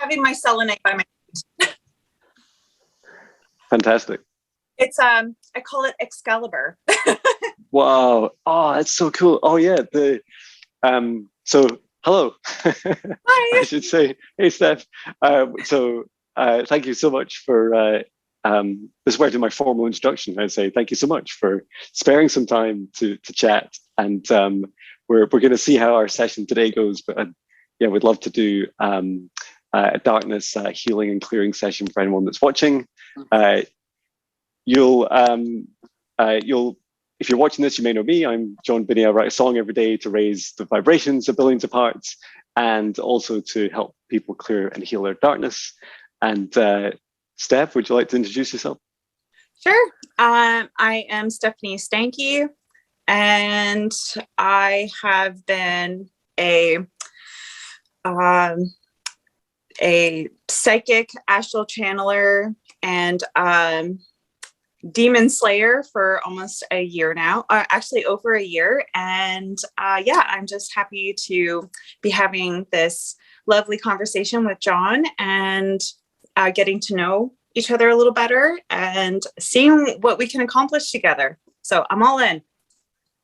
having my selenite by my. Fantastic. It's I call it Excalibur. Wow. Oh, that's so cool. Oh yeah. So hello. Hi. I should say, hey Steph. Thank you so much for this is where I do my formal introduction. I say thank you so much for sparing some time to chat, and we're going to see how our session today goes. But yeah, we'd love to do a darkness healing and clearing session for anyone that's watching. You'll if you're watching this, you may know me. I'm John Binney. I write a song every day to raise the vibrations of billions of hearts, and also to help people clear and heal their darkness. And Steph, would you like to introduce yourself? Sure. I am Stephanie Steinke, and I have been a psychic astral channeler and demon slayer for almost a year now, actually over a year. And yeah, I'm just happy to be having this lovely conversation with John and getting to know each other a little better and seeing what we can accomplish together. So I'm all in.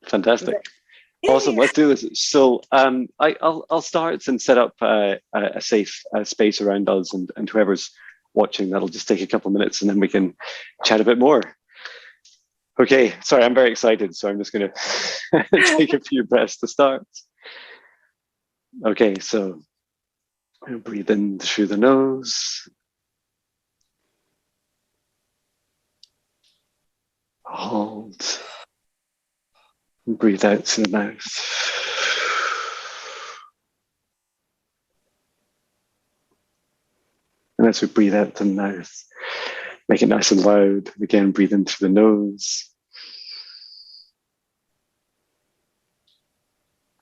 Fantastic. Awesome. Let's do this. So I'll start and set up a safe space around us and whoever's watching. That'll just take a couple of minutes and then we can chat a bit more. Okay. Sorry, I'm very excited. So I'm just going to take a few breaths to start. Okay. So breathe in through the nose. Hold. And breathe out through the mouth. And as we breathe out the mouth, make it nice and loud. Again, breathe in through the nose.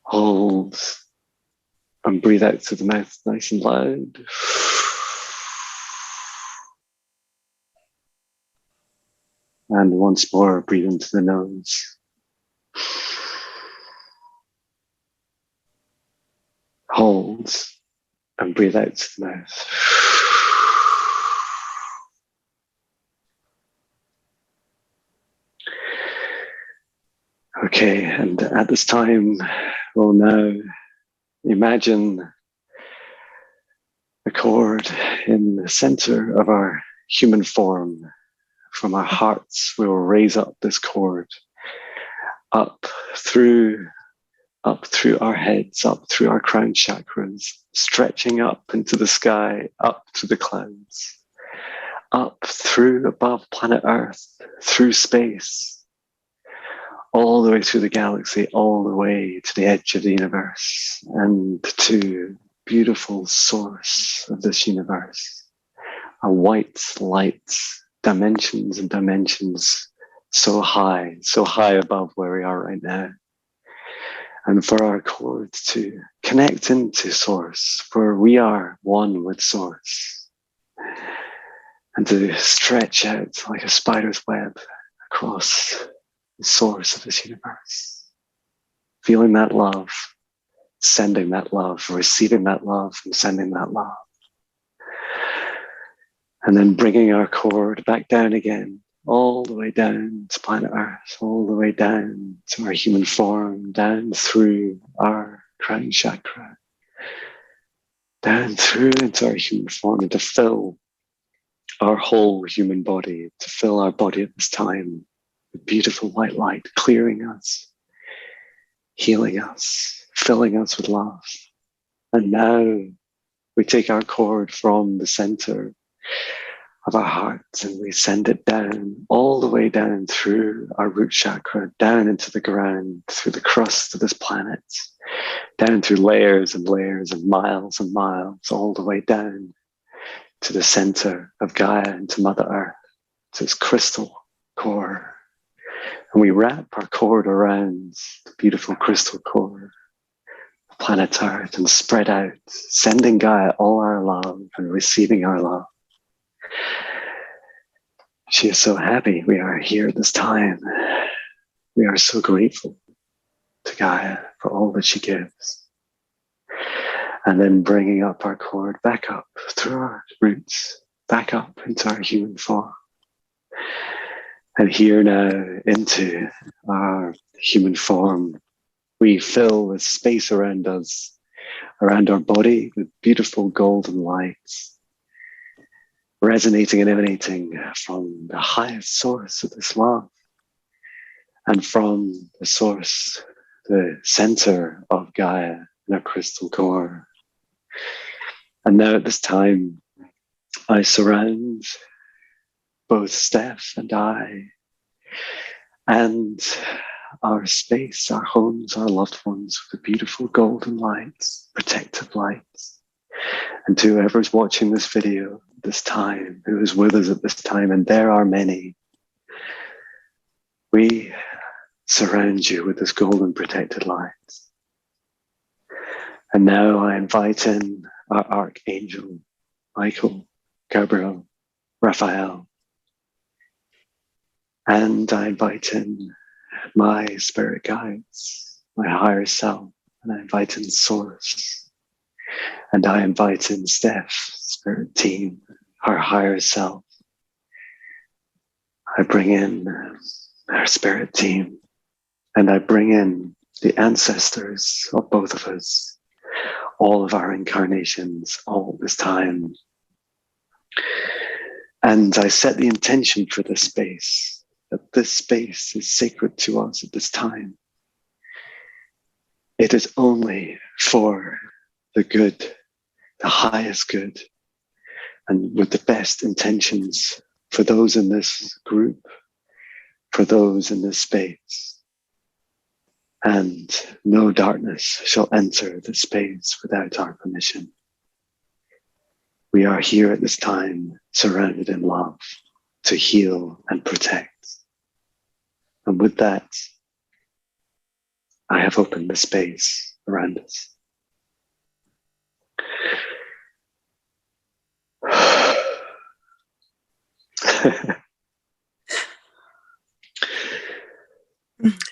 Hold. And breathe out through the mouth, nice and loud. And once more, breathe into the nose. Hold. And breathe out to the mouth. Okay, and at this time, we'll now imagine a cord in the center of our human form. From our hearts, we will raise up this cord up through our heads, up through our crown chakras, stretching up into the sky, up to the clouds, up through above planet Earth, through space, all the way through the galaxy, all the way to the edge of the universe and to beautiful source of this universe, a white light, dimensions and dimensions so high above where we are right now. And for our cord to connect into source, for we are one with source, and to stretch out like a spider's web across the source of this universe, feeling that love, sending that love, receiving that love, and sending that love. And then bringing our cord back down again, all the way down to planet Earth, all the way down to our human form, down through our crown chakra, down through into our human form, and to fill our whole human body, to fill our body at this time with beautiful white light, clearing us, healing us, filling us with love. And now we take our cord from the center of our hearts and we send it down, all the way down through our root chakra, down into the ground, through the crust of this planet, down through layers and layers and miles, all the way down to the center of Gaia and to Mother Earth, to its crystal core. And we wrap our cord around the beautiful crystal core of planet Earth and spread out, sending Gaia all our love and receiving our love. She is so happy we are here at this time. We are so grateful to Gaia for all that she gives. And then bringing up our cord back up through our roots, back up into our human form. And here now into our human form, we fill the space around us, around our body, with beautiful golden lights, resonating and emanating from the highest source of this love, and from the source, the center of Gaia in our crystal core. And now at this time, I surround both Steph and I, and our space, our homes, our loved ones, with beautiful golden lights, protective lights. And to whoever's watching this video this time, who is with us at this time, and there are many, we surround you with this golden protected light. And now I invite in our Archangel, Michael, Gabriel, Raphael. And I invite in my spirit guides, my higher self, and I invite in Source. And I invite in Steph, spirit team, our higher self. I bring in our spirit team, and I bring in the ancestors of both of us, all of our incarnations, all this time. And I set the intention for this space, that this space is sacred to us at this time. It is only for the good, the highest good, and with the best intentions for those in this group, for those in this space. And no darkness shall enter the space without our permission. We are here at this time, surrounded in love, to heal and protect. And with that, I have opened the space around us.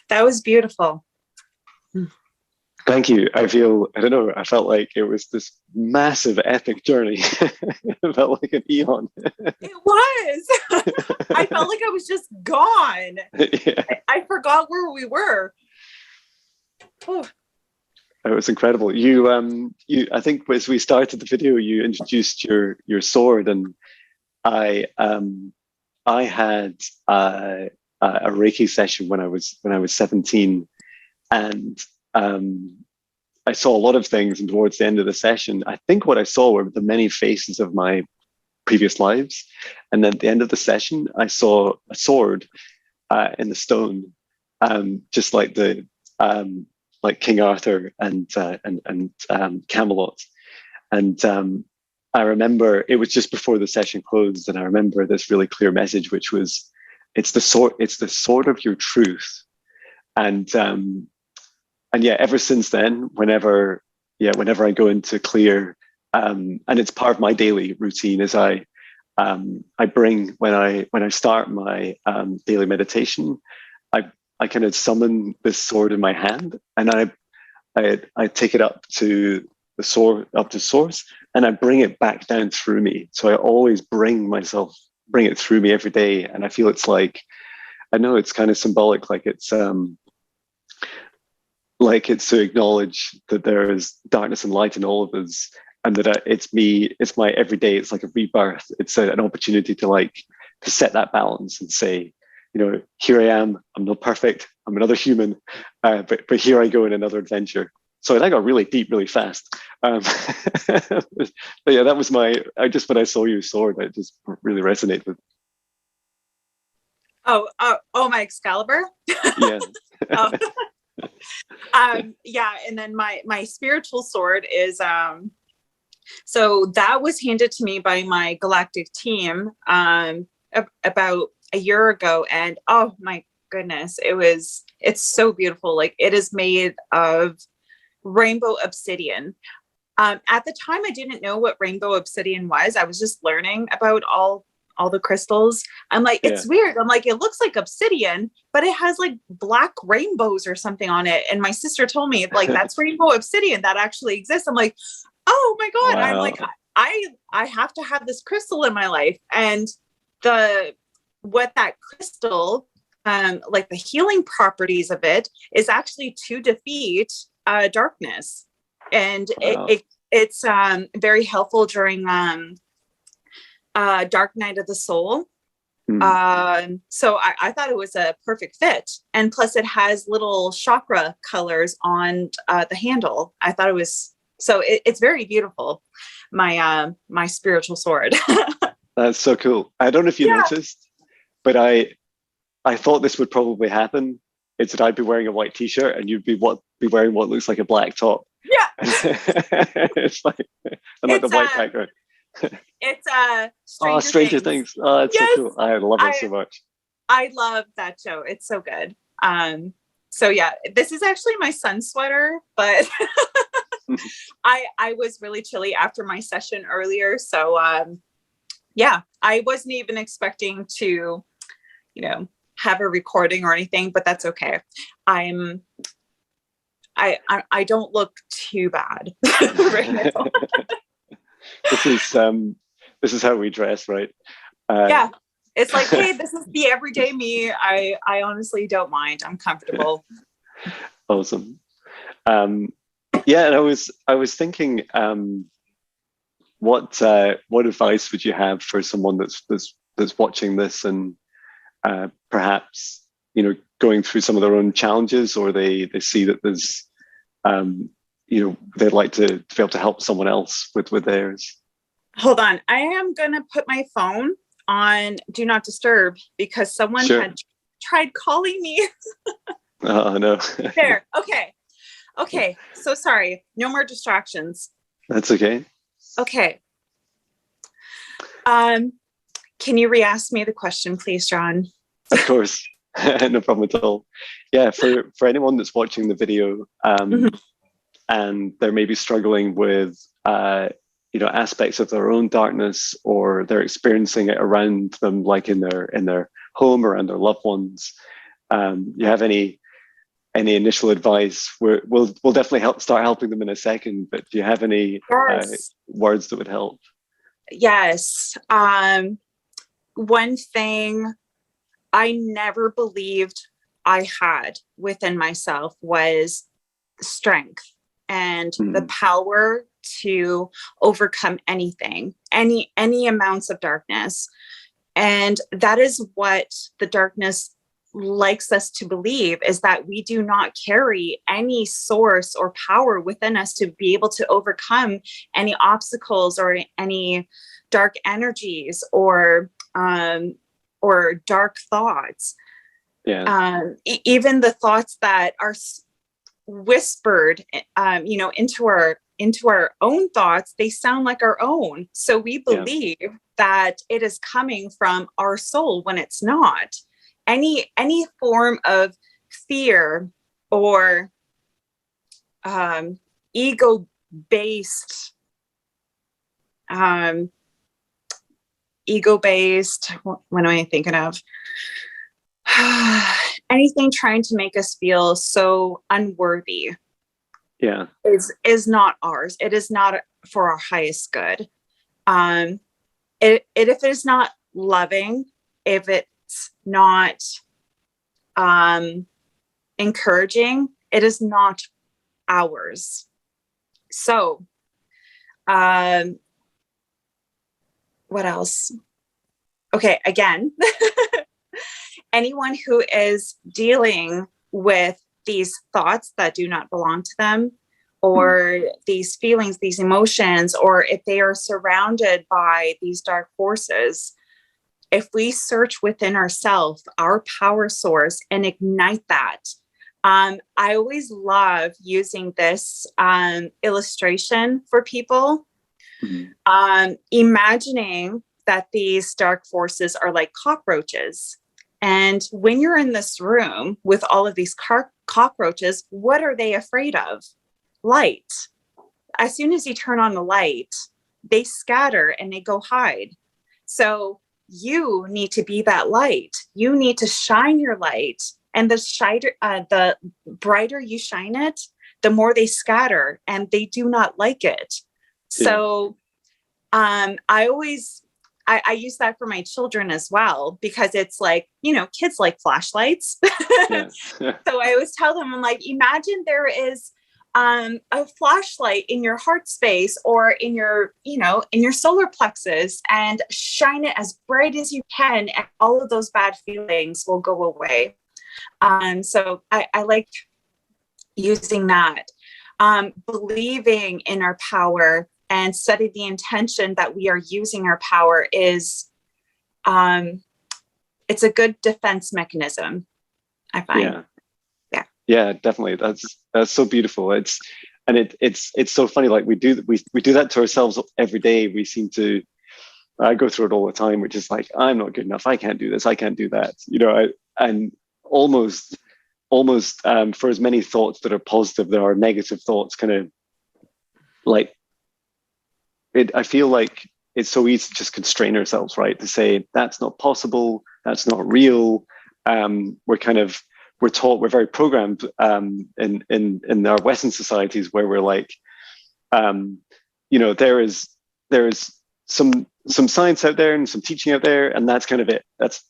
That was beautiful. Thank you. I don't know, I felt like it was this massive epic journey. It felt like an eon. It was. I felt like I was just gone. Yeah. I forgot where we were. Oh. It was incredible. You I think as we started the video, you introduced your sword, and I had a Reiki session when I was 17, and I saw a lot of things, and towards the end of the session, I think what I saw were the many faces of my previous lives. And then at the end of the session, I saw a sword in the stone, just like the like King Arthur and Camelot. And I remember it was just before the session closed, and I remember this really clear message, which was, it's the sword of your truth. And yeah, ever since then, whenever I go into clear, and it's part of my daily routine, is I bring, when I start my daily meditation, I kind of summon this sword in my hand, and I take it up to the source, and I bring it back down through me. So I always bring it through me every day, and I feel it's like, I know it's kind of symbolic, like it's to acknowledge that there is darkness and light in all of us, and that it's my everyday. It's like a rebirth. It's an opportunity to set that balance and say, here I am. I'm not perfect. I'm another human, but here I go in another adventure. So I got really deep, really fast. But yeah, that was when I saw your sword, it just really resonated. Oh, my Excalibur. Yeah. Yeah, and then my spiritual sword is so that was handed to me by my galactic team about a year ago, and oh my goodness, it's so beautiful. Like, it is made of rainbow obsidian. At the time, I didn't know what rainbow obsidian was. I was just learning about all the crystals. I'm like, it's weird. I'm like, it looks like obsidian, but it has like black rainbows or something on it. And my sister told me, like, that's rainbow obsidian that actually exists. I'm like, oh my God, I'm like, Wow. I have to have this crystal in my life. And what that crystal, like the healing properties of it is actually to defeat darkness. And Wow. it's very helpful during Dark Night of the Soul. Mm. So I thought it was a perfect fit. And plus it has little chakra colors on the handle. I thought it was, so it's very beautiful. My spiritual sword. That's so cool. I don't know if you Yeah. noticed, but I thought this would probably happen. It's that I'd be wearing a white t-shirt and you'd be wearing what looks like a black top. Yeah. It's like, and like the It's white background. it's Oh, Stranger Stranger Things. Things. Oh, it's so Yes. cool. I love it so much. I love that show. It's so good. So yeah, this is actually my son's sweater, but I was really chilly after my session earlier. So yeah, I wasn't even expecting to, have a recording or anything, but that's okay. I don't look too bad right now. This is how we dress, right? Yeah. It's like, hey, this is the everyday me. I honestly don't mind. I'm comfortable. Awesome. Yeah, and I was thinking, what advice would you have for someone that's watching this and perhaps going through some of their own challenges, or they see that there's they'd like to be able to help someone else with theirs. Hold on. I am going to put my phone on Do Not Disturb because someone Sure. had tried calling me. Oh, no. There. Okay. Okay. So sorry. No more distractions. That's okay. Okay. Can you re-ask me the question, please, John? Of course. No problem at all. Yeah, for anyone that's watching the video, and they're maybe struggling with aspects of their own darkness, or they're experiencing it around them, like in their home, around their loved ones. You have any initial advice? We'll definitely start helping them in a second, but do you have any words that would help? Yes. One thing I never believed I had within myself was strength and the power to overcome anything, any amounts of darkness. And that is what the darkness likes us to believe, is that we do not carry any source or power within us to be able to overcome any obstacles or any dark energies or dark thoughts. Yeah. Even the thoughts that are whispered, into our own thoughts, they sound like our own. So we believe that it is coming from our soul when it's not. Any form of fear or ego-based, what am I thinking of? Anything trying to make us feel so unworthy is not ours. It is not for our highest good. If it is not loving, if it's not encouraging, it is not ours. So what else? Okay, again, anyone who is dealing with these thoughts that do not belong to them, or these feelings, these emotions, or if they are surrounded by these dark forces, if we search within ourselves, our power source, and ignite that. I always love using this illustration for people. Imagining that these dark forces are like cockroaches. And when you're in this room with all of these cockroaches, what are they afraid of? Light. As soon as you turn on the light, they scatter and they go hide. So you need to be that light. You need to shine your light. And the brighter you shine it, the more they scatter and they do not like it. Yeah. So I use that for my children as well, because it's like, kids like flashlights. Yeah. So I always tell them, I'm like, imagine there is a flashlight in your heart space or in your, in your solar plexus, and shine it as bright as you can, and all of those bad feelings will go away. So I like using that. Believing in our power and setting the intention that we are using our power is, it's a good defense mechanism, I find. Yeah. Yeah, definitely. That's so beautiful. It's so funny. Like we do that to ourselves every day. We seem to. I go through it all the time, which is like, I'm not good enough. I can't do this. I can't do that. And almost for as many thoughts that are positive, there are negative thoughts. Kind of like it. I feel like it's so easy to just constrain ourselves, right? To say that's not possible. That's not real. We're taught, we're very programmed in our Western societies, where we're like, there is some science out there and some teaching out there, and that's kind of it. That's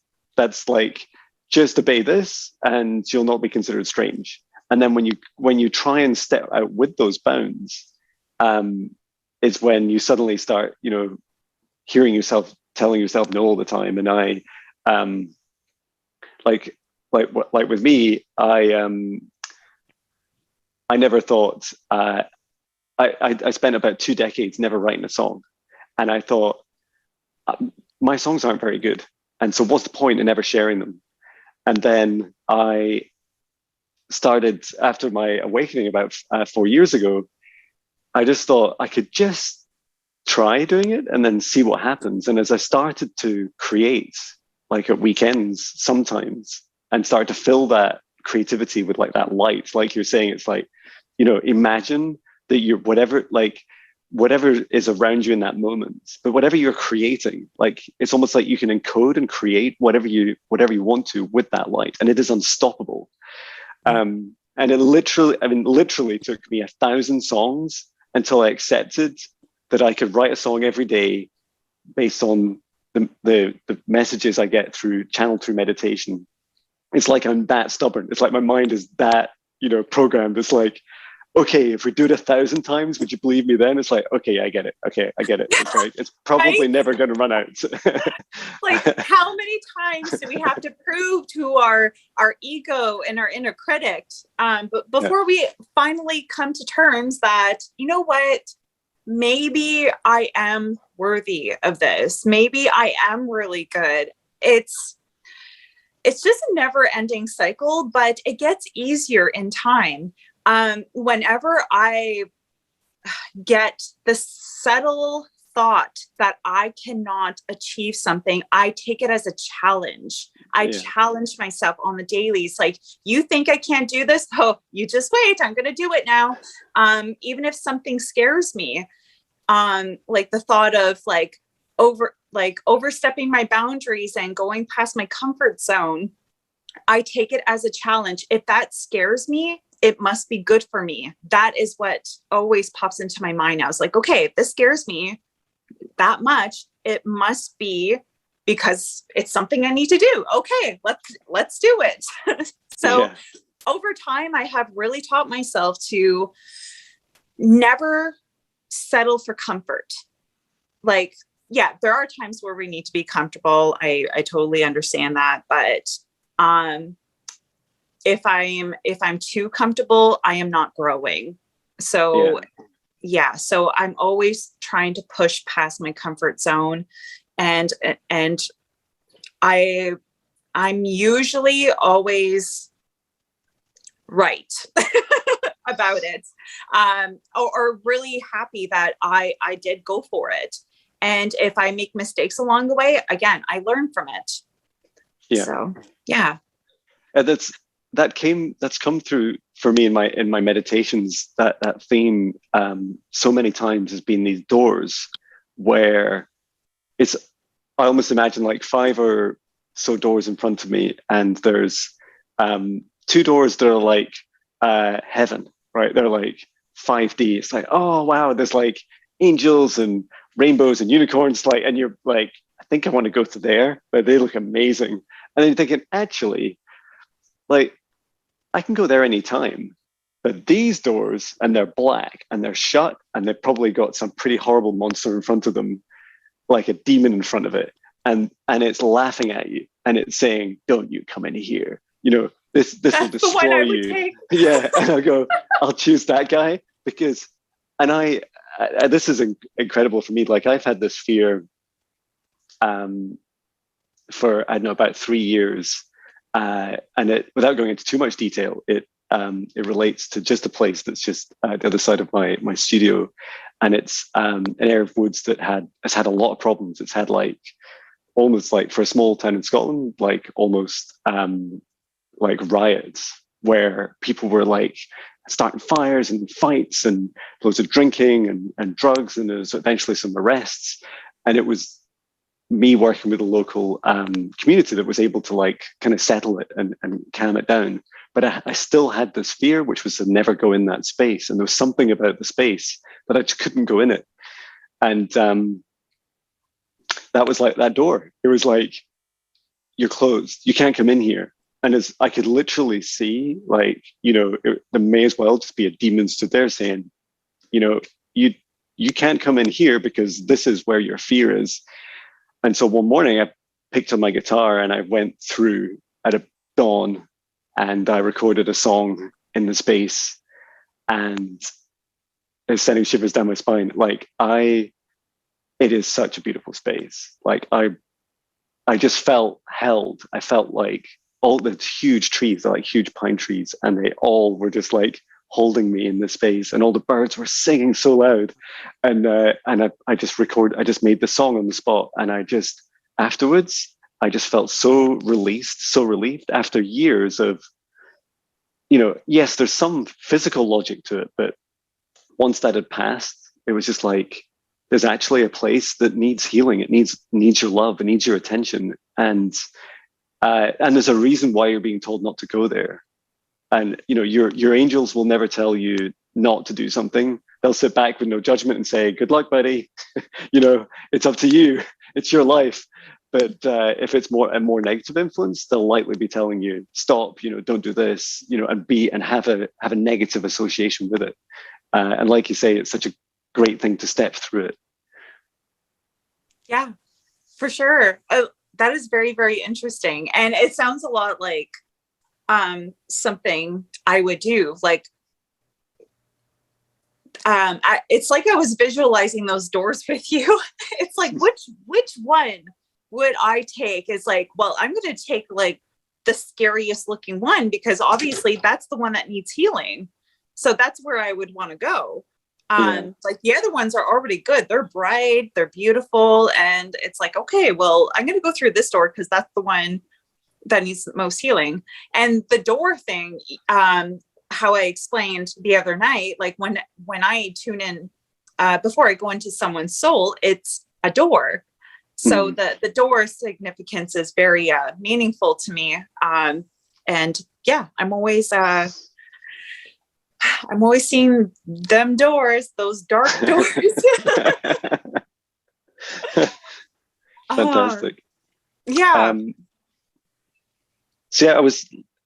like, just obey this and you'll not be considered strange. And then when you try and step out with those bounds, is when you suddenly start, hearing yourself telling yourself no all the time. And I like with me, I never thought, I spent about 2 decades never writing a song, and I thought, my songs aren't very good, and so what's the point in ever sharing them? And then I started, after my awakening about 4 years ago, I just thought I could just try doing it and then see what happens. And as I started to create, like at weekends sometimes, and start to fill that creativity with like that light, like you're saying, it's like, imagine that you're whatever is around you in that moment, but whatever you're creating, like it's almost like you can encode and create whatever you want to with that light, and it is unstoppable. And it literally took me 1,000 songs until I accepted that I could write a song every day based on the messages I get channeled through meditation. It's like I'm that stubborn. It's like my mind is that, programmed. It's like, okay, if we do it 1,000 times, would you believe me then? It's like, okay, I get it. Okay, I get it. It's like, it's probably Right? never going to run out. Like, how many times do we have to prove to our ego and our inner critic, but before we finally come to terms that, you know what, maybe I am worthy of this. Maybe I am really good. It's just a never ending cycle, but it gets easier in time. Whenever I get the subtle thought that I cannot achieve something, I take it as a challenge. I challenge myself on the daily. It's like, you think I can't do this? Oh, you just wait. I'm going to do it now. Even if something scares me, like the thought of overstepping my boundaries and going past my comfort zone, I take it as a challenge. If that scares me, it must be good for me. That is what always pops into my mind. I was like, okay, if this scares me that much, it must be because it's something I need to do. Okay, let's do it. So over time, I have really taught myself to never settle for comfort. Like, yeah, there are times where we need to be comfortable. I totally understand that. But if I'm too comfortable, I am not growing. So so I'm always trying to push past my comfort zone, and I'm usually always right about it, or really happy that I did go for it. And if I make mistakes along the way, again, I learn from it. Yeah. So, yeah. And that's come through for me in my meditations. That theme so many times has been these doors where I almost imagine like 5 or so doors in front of me, and there's 2 doors that are like heaven, right? They're like 5D. It's like, oh wow, there's like angels and rainbows and unicorns, like, and you're like, I think I want to go to there, but they look amazing. And then you're thinking, actually, like, I can go there anytime. But these doors, and they're black and they're shut, and they've probably got some pretty horrible monster in front of them, like a demon in front of it. And it's laughing at you and it's saying, don't you come in here. You know, this will destroy you. Yeah. And I go, I'll choose that guy because, and this is incredible for me. Like I've had this fear for, I don't know, about 3 years. And it, without going into too much detail, it relates to just a place that's just the other side of my studio, and it's an area of woods that has had a lot of problems. It's had like almost like for a small town in Scotland, like almost like riots where people were like starting fires and fights and loads of drinking and drugs, and there was eventually some arrests, and it was me working with a local community that was able to like kind of settle it and calm it down. But I still had this fear, which was to never go in that space. And there was something about the space that I just couldn't go in it. And that was like that door. It was like, you're closed. You can't come in here. And as I could literally see, like, you know, there may as well just be a demon stood there saying, you know, you can't come in here because this is where your fear is. And so one morning I picked up my guitar and I went through at a dawn and I recorded a song in the space, and it's sending shivers down my spine. Like it is such a beautiful space. Like I just felt held. I felt like all the huge trees, they're like huge pine trees, and they all were just like holding me in this space, and all the birds were singing so loud. And I just made the song on the spot, and afterwards I just felt so released, so relieved after years of, you know, yes, there's some physical logic to it, but once that had passed, it was just like, there's actually a place that needs healing. It needs your love. It needs your attention. And there's a reason why you're being told not to go there. And, you know, your angels will never tell you not to do something. They'll sit back with no judgment and say, good luck, buddy. You know, it's up to you. It's your life. But if it's a more negative influence, they'll likely be telling you, stop, you know, don't do this, you know, and have a negative association with it. And like you say, it's such a great thing to step through it. Yeah, for sure. That is very, very interesting. And it sounds a lot like something I would do. Like, it's like I was visualizing those doors with you. It's like, which one would I take? It's like, well, I'm going to take like the scariest looking one, because obviously that's the one that needs healing. So that's where I would want to go. Like the other ones are already good. They're bright, they're beautiful. And it's like, okay, well, I'm going to go through this door because that's the one that needs the most healing. And the door thing, how I explained the other night, like when I tune in, before I go into someone's soul, it's a door. So the door significance is very meaningful to me. And yeah, I'm always seeing them doors, those dark doors. Fantastic. Yeah. So yeah,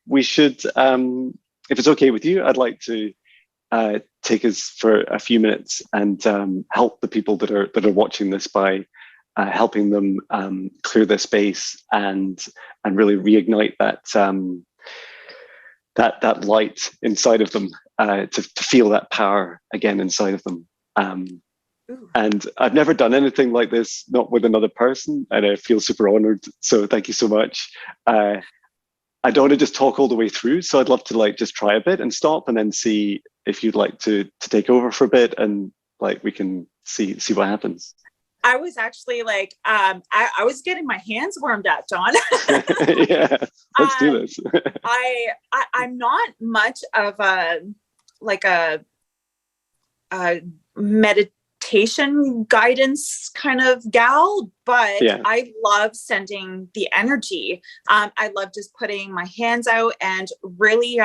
we should, if it's okay with you, I'd like to take us for a few minutes and help the people that are watching this by helping them clear their space and really reignite that light inside of them, to feel that power again inside of them. And I've never done anything like this, not with another person, and I feel super honored. So thank you so much. I don't want to just talk all the way through, so I'd love to like just try a bit and stop, and then see if you'd like to take over for a bit, and like we can see what happens. I was actually like, I was getting my hands warmed up, John. Yeah, let's do this. I'm not much of a meditation guidance kind of gal, but yeah. I love sending the energy. I love just putting my hands out and really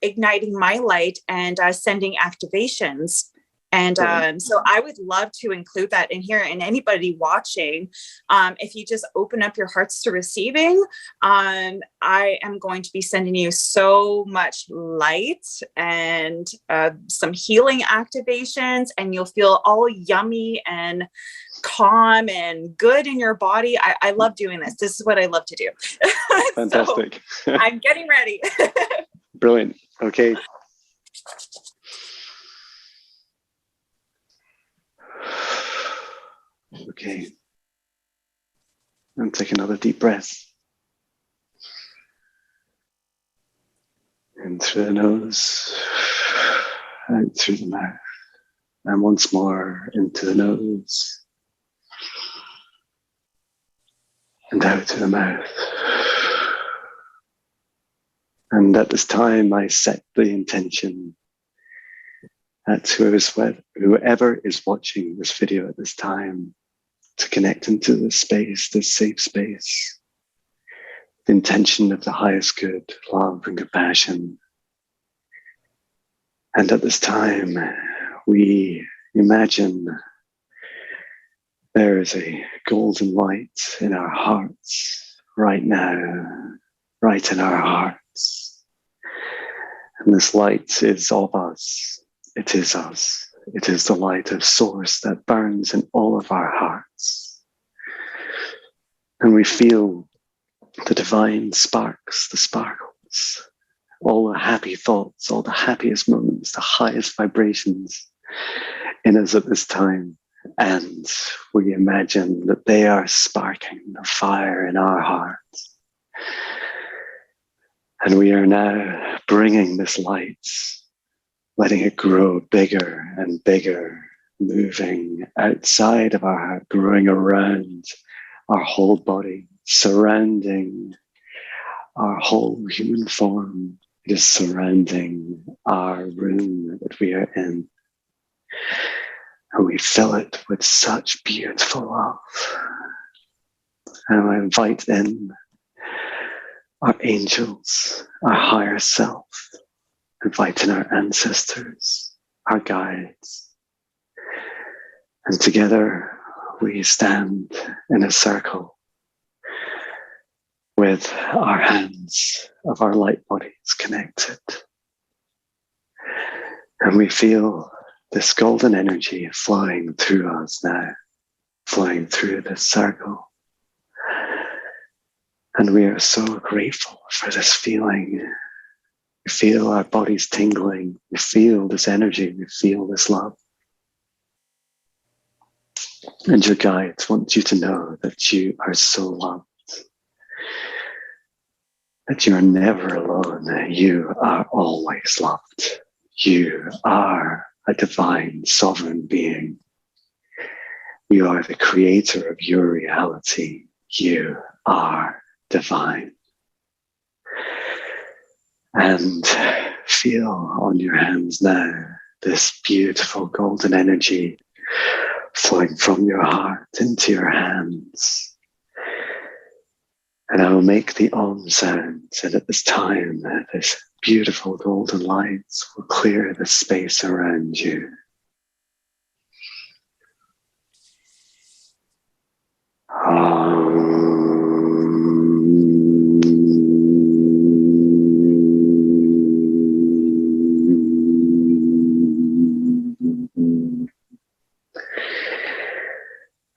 igniting my light and sending activations. And so I would love to include that in here. And anybody watching, if you just open up your hearts to receiving, I am going to be sending you so much light and some healing activations, and you'll feel all yummy and calm and good in your body. I love doing this. This is what I love to do. Fantastic. So I'm getting ready. Brilliant. Okay. Okay. And take another deep breath. In through the nose, out through the mouth. And once more into the nose. And out through the mouth. And at this time, I set the intention that whoever is watching this video at this time to connect into this space, this safe space, the intention of the highest good, love and compassion. And at this time, we imagine there is a golden light in our hearts right now, right in our hearts. And this light is of us. It is us. It is the light of source that burns in all of our hearts. And we feel the divine sparks, the sparkles, all the happy thoughts, all the happiest moments, the highest vibrations in us at this time. And we imagine that they are sparking the fire in our hearts. And we are now bringing this light, letting it grow bigger and bigger, moving outside of our heart, growing around our whole body, surrounding our whole human form. It is surrounding our room that we are in. And we fill it with such beautiful love. And I invite in our angels, our higher self, inviting our ancestors, our guides. And together we stand in a circle with our hands of our light bodies connected. And we feel this golden energy flowing through us now, flowing through this circle. And we are so grateful for this feeling. We feel our bodies tingling. We feel this energy. We feel this love. And your guides want you to know that you are so loved. That you are never alone. You are always loved. You are a divine sovereign being. You are the creator of your reality. You are divine. And feel on your hands now this beautiful golden energy flowing from your heart into your hands. And I will make the Om sound, and at this time, this beautiful golden lights will clear the space around you.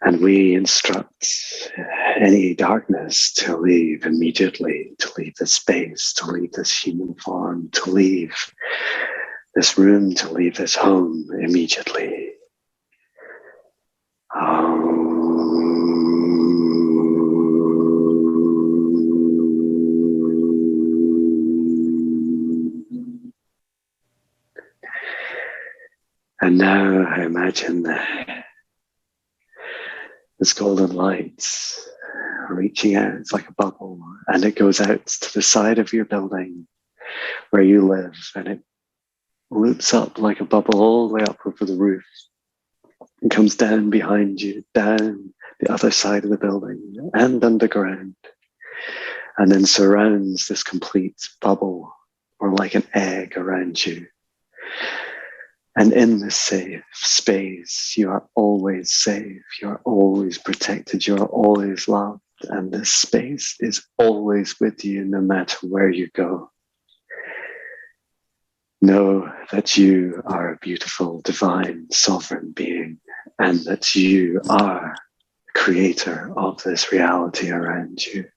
And we instruct any darkness to leave immediately, to leave this space, to leave this human form, to leave this room, to leave this home immediately. And now I imagine this golden light reaching out. It's like a bubble, and it goes out to the side of your building where you live, and it loops up like a bubble all the way up over the roof and comes down behind you, down the other side of the building and underground, and then surrounds this complete bubble, or like an egg around you. And in this safe space, you are always safe, you are always protected, you are always loved, and this space is always with you no matter where you go. Know that you are a beautiful, divine, sovereign being, and that you are the creator of this reality around you.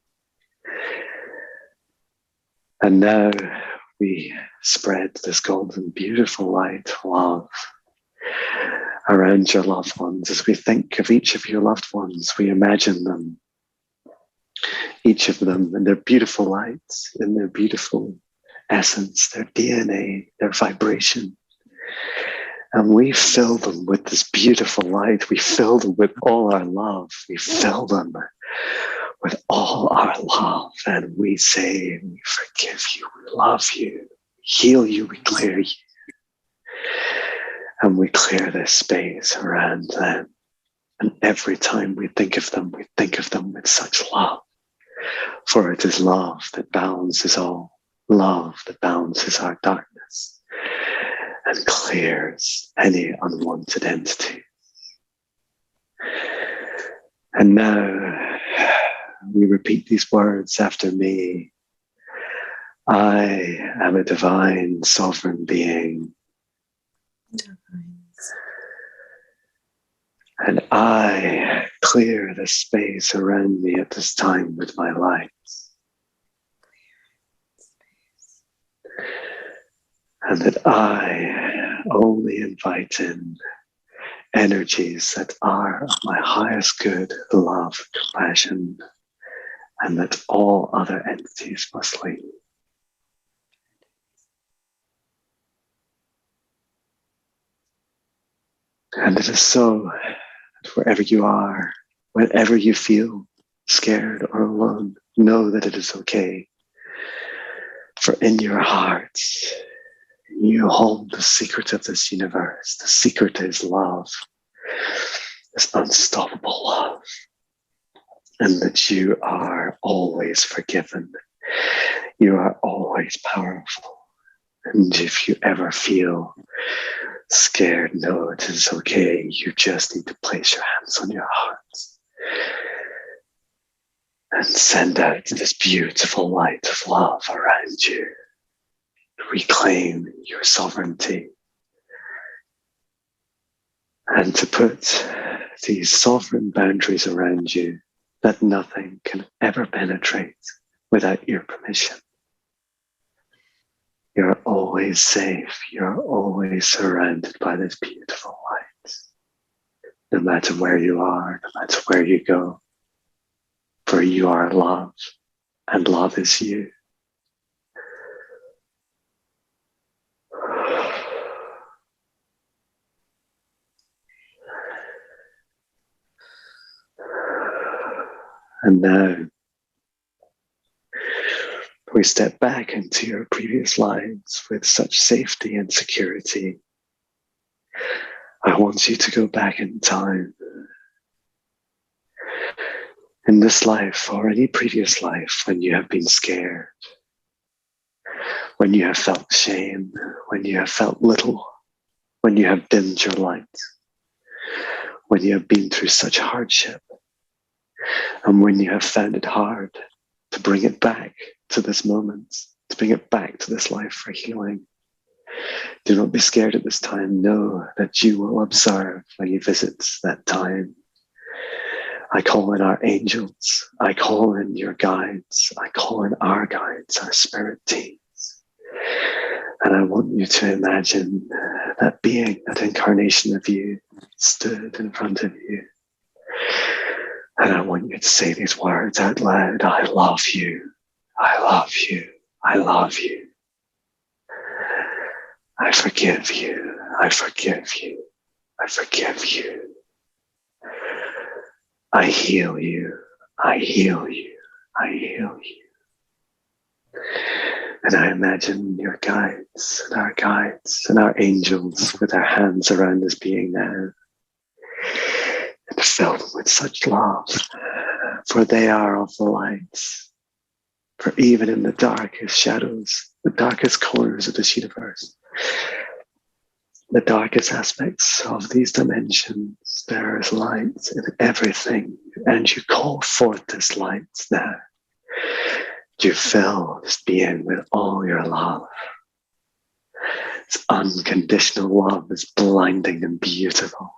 And now we spread this golden, beautiful light, love, around your loved ones. As we think of each of your loved ones, we imagine them, each of them in their beautiful lights, in their beautiful essence, their DNA, their vibration. And we fill them with this beautiful light. We fill them with all our love. We fill them with all our love. And we say, we forgive you, we love you, we heal you, we clear you. And we clear this space around them. And every time we think of them with such love. For it is love that balances all, love that balances our darkness and clears any unwanted entity. And now we repeat these words after me. I am a divine, sovereign being. And I clear the space around me at this time with my light. And that I only invite in energies that are of my highest good, love, compassion, and that all other entities must leave. And it is so that wherever you are, whenever you feel scared or alone, know that it is okay. For in your hearts, you hold the secret of this universe. The secret is love, this unstoppable love, and that you are always forgiven. You are always powerful. And if you ever feel scared, know it is okay. You just need to place your hands on your hearts and send out this beautiful light of love around you. Reclaim your sovereignty and to put these sovereign boundaries around you that nothing can ever penetrate without your permission. You're always safe. You're always surrounded by this beautiful light. No matter where you are, no matter where you go, for you are love and love is you. And now we step back into your previous lives with such safety and security. I want you to go back in time. In this life or any previous life when you have been scared, when you have felt shame, when you have felt little, when you have dimmed your light, when you have been through such hardship, and when you have found it hard to bring it back to this moment, to bring it back to this life for healing. Do not be scared at this time. Know that you will observe when you visit that time. I call in our angels. I call in your guides. I call in our guides, our spirit teams. And I want you to imagine that being, that incarnation of you stood in front of you. And I want you to say these words out loud. I love you. I love you. I love you. I forgive you. I forgive you. I forgive you. I heal you. I heal you. I heal you. And I imagine your guides and our angels with their hands around this being now. And fill them with such love, for they are of the lights. For even in the darkest shadows, the darkest corners of this universe, the darkest aspects of these dimensions, there is light in everything, and you call forth this light now. You fill this being with all your love. This unconditional love is blinding and beautiful.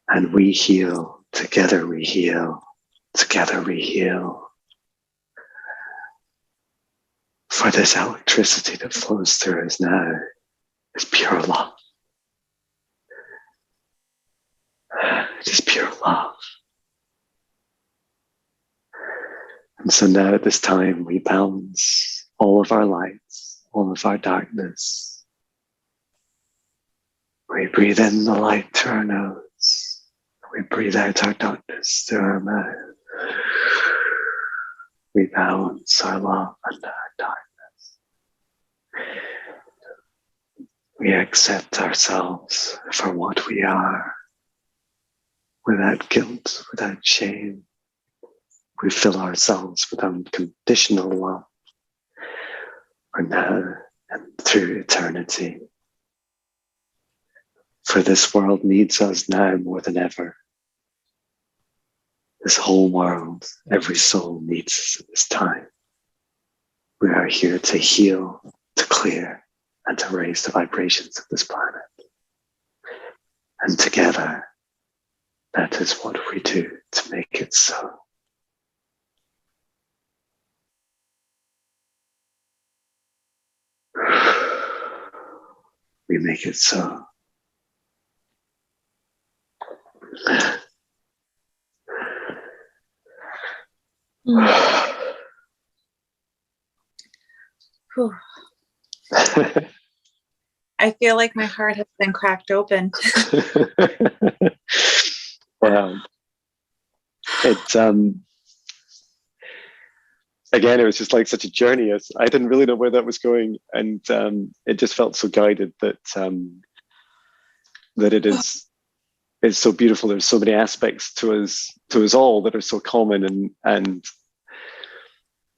And we heal, together we heal, together we heal. For this electricity that flows through us now is pure love. It is pure love. And so now at this time, we balance all of our lights, all of our darkness. We breathe in the light through our nose. We breathe out our darkness through our mouth. We balance our love and our darkness. We accept ourselves for what we are, without guilt, without shame. We fill ourselves with unconditional love for now and through eternity. For this world needs us now more than ever. This whole world, every soul needs us at this time. We are here to heal, to clear, and to raise the vibrations of this planet. And together, that is what we do to make it so. We make it so. I feel like my heart has been cracked open. Wow. It's again, it was just like such a journey. I didn't really know where that was going, and it just felt so guided that that it is so beautiful. There's so many aspects to us all that are so common, and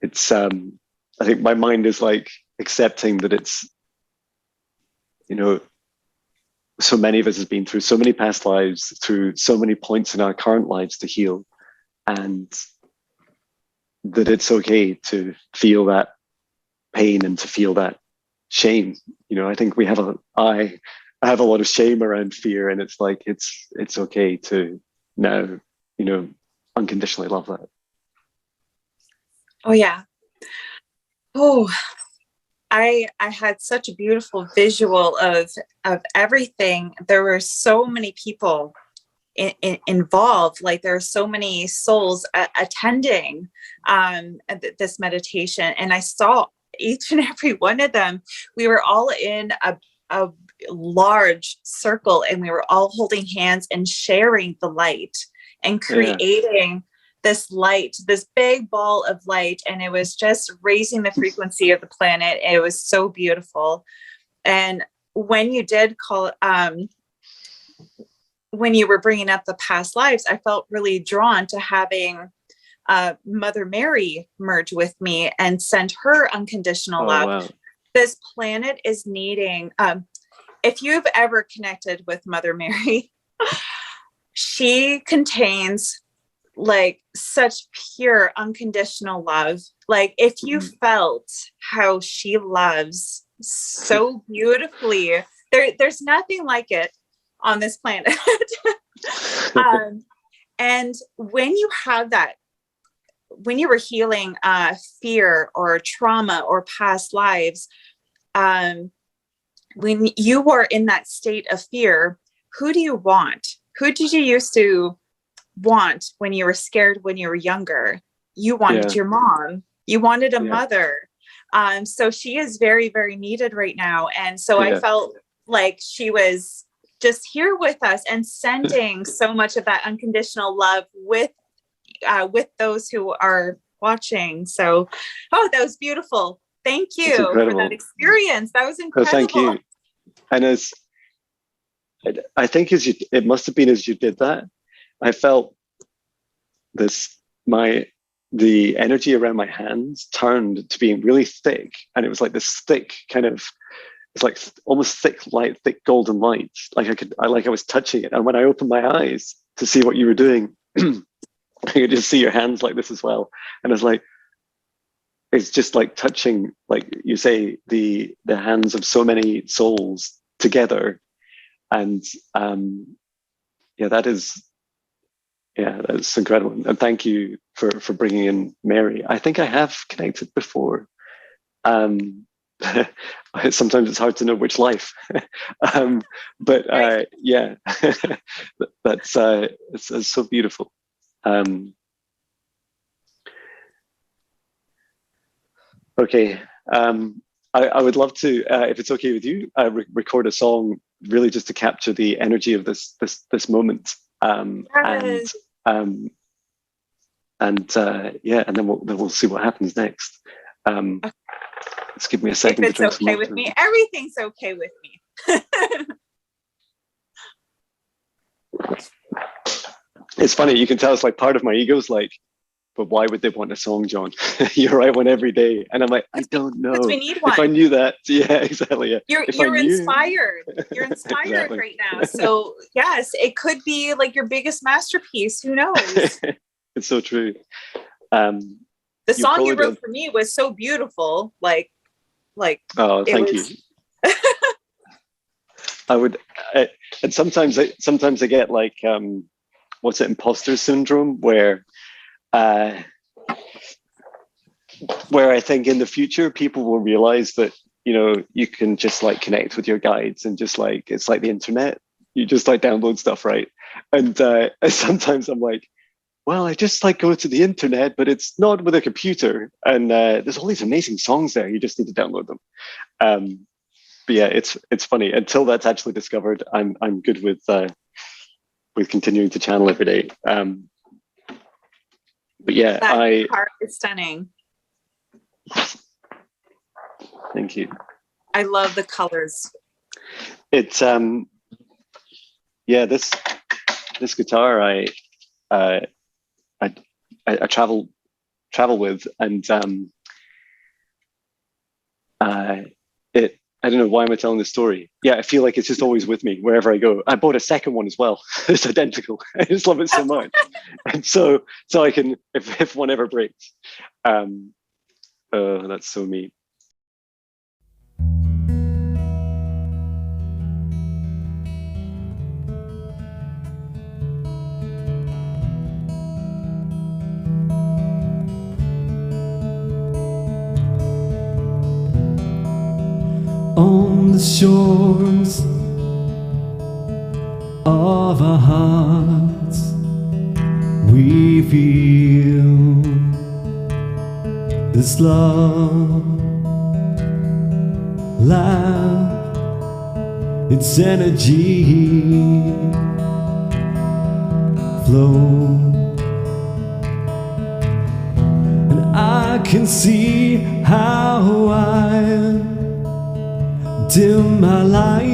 it's I think my mind is like accepting that it's, you know, so many of us have been through so many past lives, through so many points in our current lives to heal, and that it's okay to feel that pain and to feel that shame. You know, I think we have I have a lot of shame around fear, and it's like it's okay to now, you know, unconditionally love that. Oh yeah. Oh, I had such a beautiful visual of everything. There were so many people involved. Like there are so many souls attending this meditation, and I saw each and every one of them. We were all in a large circle, and we were all holding hands and sharing the light and creating this light, this big ball of light. And it was just raising the frequency of the planet. It was so beautiful. And when you did call, when you were bringing up the past lives, I felt really drawn to having Mother Mary merge with me and send her unconditional love. Wow. This planet is needing, if you've ever connected with Mother Mary, she contains like such pure unconditional love. Like if you felt how she loves so beautifully, there's nothing like it on this planet. And when you have that, when you were healing fear or trauma or past lives, when you were in that state of fear, who do you want? Who did you used to want when you were scared when you were younger? You wanted your mom. You wanted a mother. So she is very, very needed right now. And so I felt like she was just here with us and sending so much of that unconditional love with those who are watching. So, that was beautiful. Thank you for that experience. That was incredible. Thank you. And I think it must have been as you did that, I felt the energy around my hands turned to being really thick, and it was like this thick kind of it's like almost thick light, thick golden light. Like I was touching it. And when I opened my eyes to see what you were doing, I could just see your hands like this as well. And it's like, it's just like touching, like you say, the hands of so many souls together. And that's incredible. And thank you for bringing in Mary. I think I have connected before. Sometimes it's hard to know which life. But yeah, that's it's so beautiful. Okay. I would love to, if it's okay with you, record a song really just to capture the energy of this moment. Yes. And then we'll see what happens next. Just give me a second. If it's okay with me, everything's okay with me. It's funny, you can tell it's like part of my ego's like, but why would they want a song, John? You write one every day. And I'm like, I don't know. We need one. If I knew that, yeah, exactly. Yeah. You're inspired. You're inspired exactly. Right now. So yes, it could be like your biggest masterpiece. Who knows? It's so true. The song you wrote for me was so beautiful. Like. Oh, thank you. I would, and sometimes I get like, what's it, imposter syndrome, where I think in the future people will realize that, you know, you can just like connect with your guides and just like, it's like the internet. You just like download stuff, right? And sometimes I'm like, well, I just like go to the internet, but it's not with a computer. And there's all these amazing songs there. You just need to download them. But yeah, it's funny. Until that's actually discovered, I'm good with continuing to channel every day. But yeah, that part is stunning. Thank you. I love the colors. It's this guitar I travel with, and I don't know, why am I telling this story? Yeah, I feel like it's just always with me wherever I go. I bought a second one as well. It's identical. I just love it so much. And so I can, if one ever breaks. Oh, that's so me. On the shores of our hearts, we feel this love, life, its energy flow, and I can see how I dim my light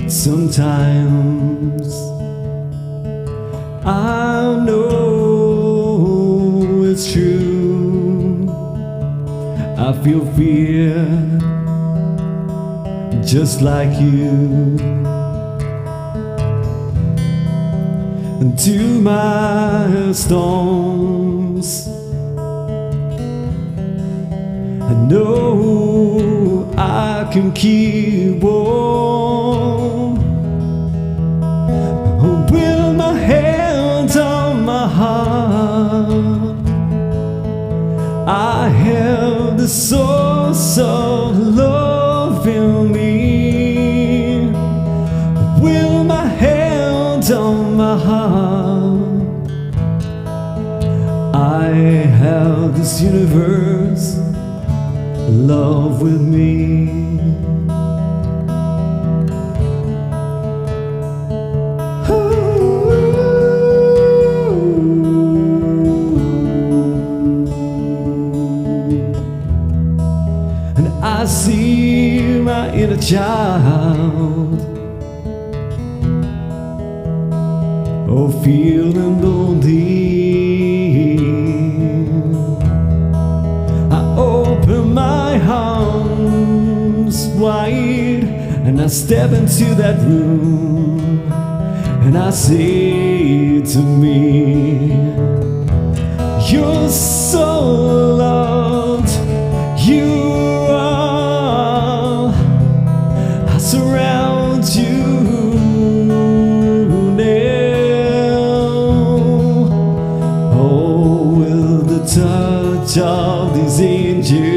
sometimes. I know it's true. I feel fear just like you. And to my storms, I know I can keep warm. With my hand on my heart, I have the source of love in me. With my hand on my heart, I have this universe love with me. And I see my inner child, oh, feeling lonely. I open my heart I step into that room and I say to me, you're so loved, you are. I surround you now. Oh, with the touch of these angels,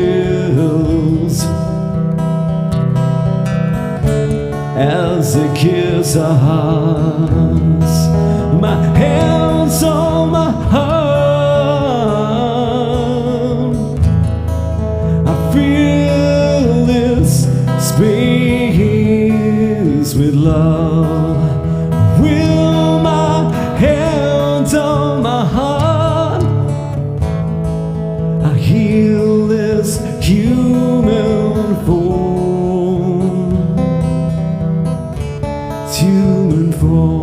as they kiss our hearts, my hands on my heart, I feel this space with love. Will my hands on my heart, I heal this human form, human form.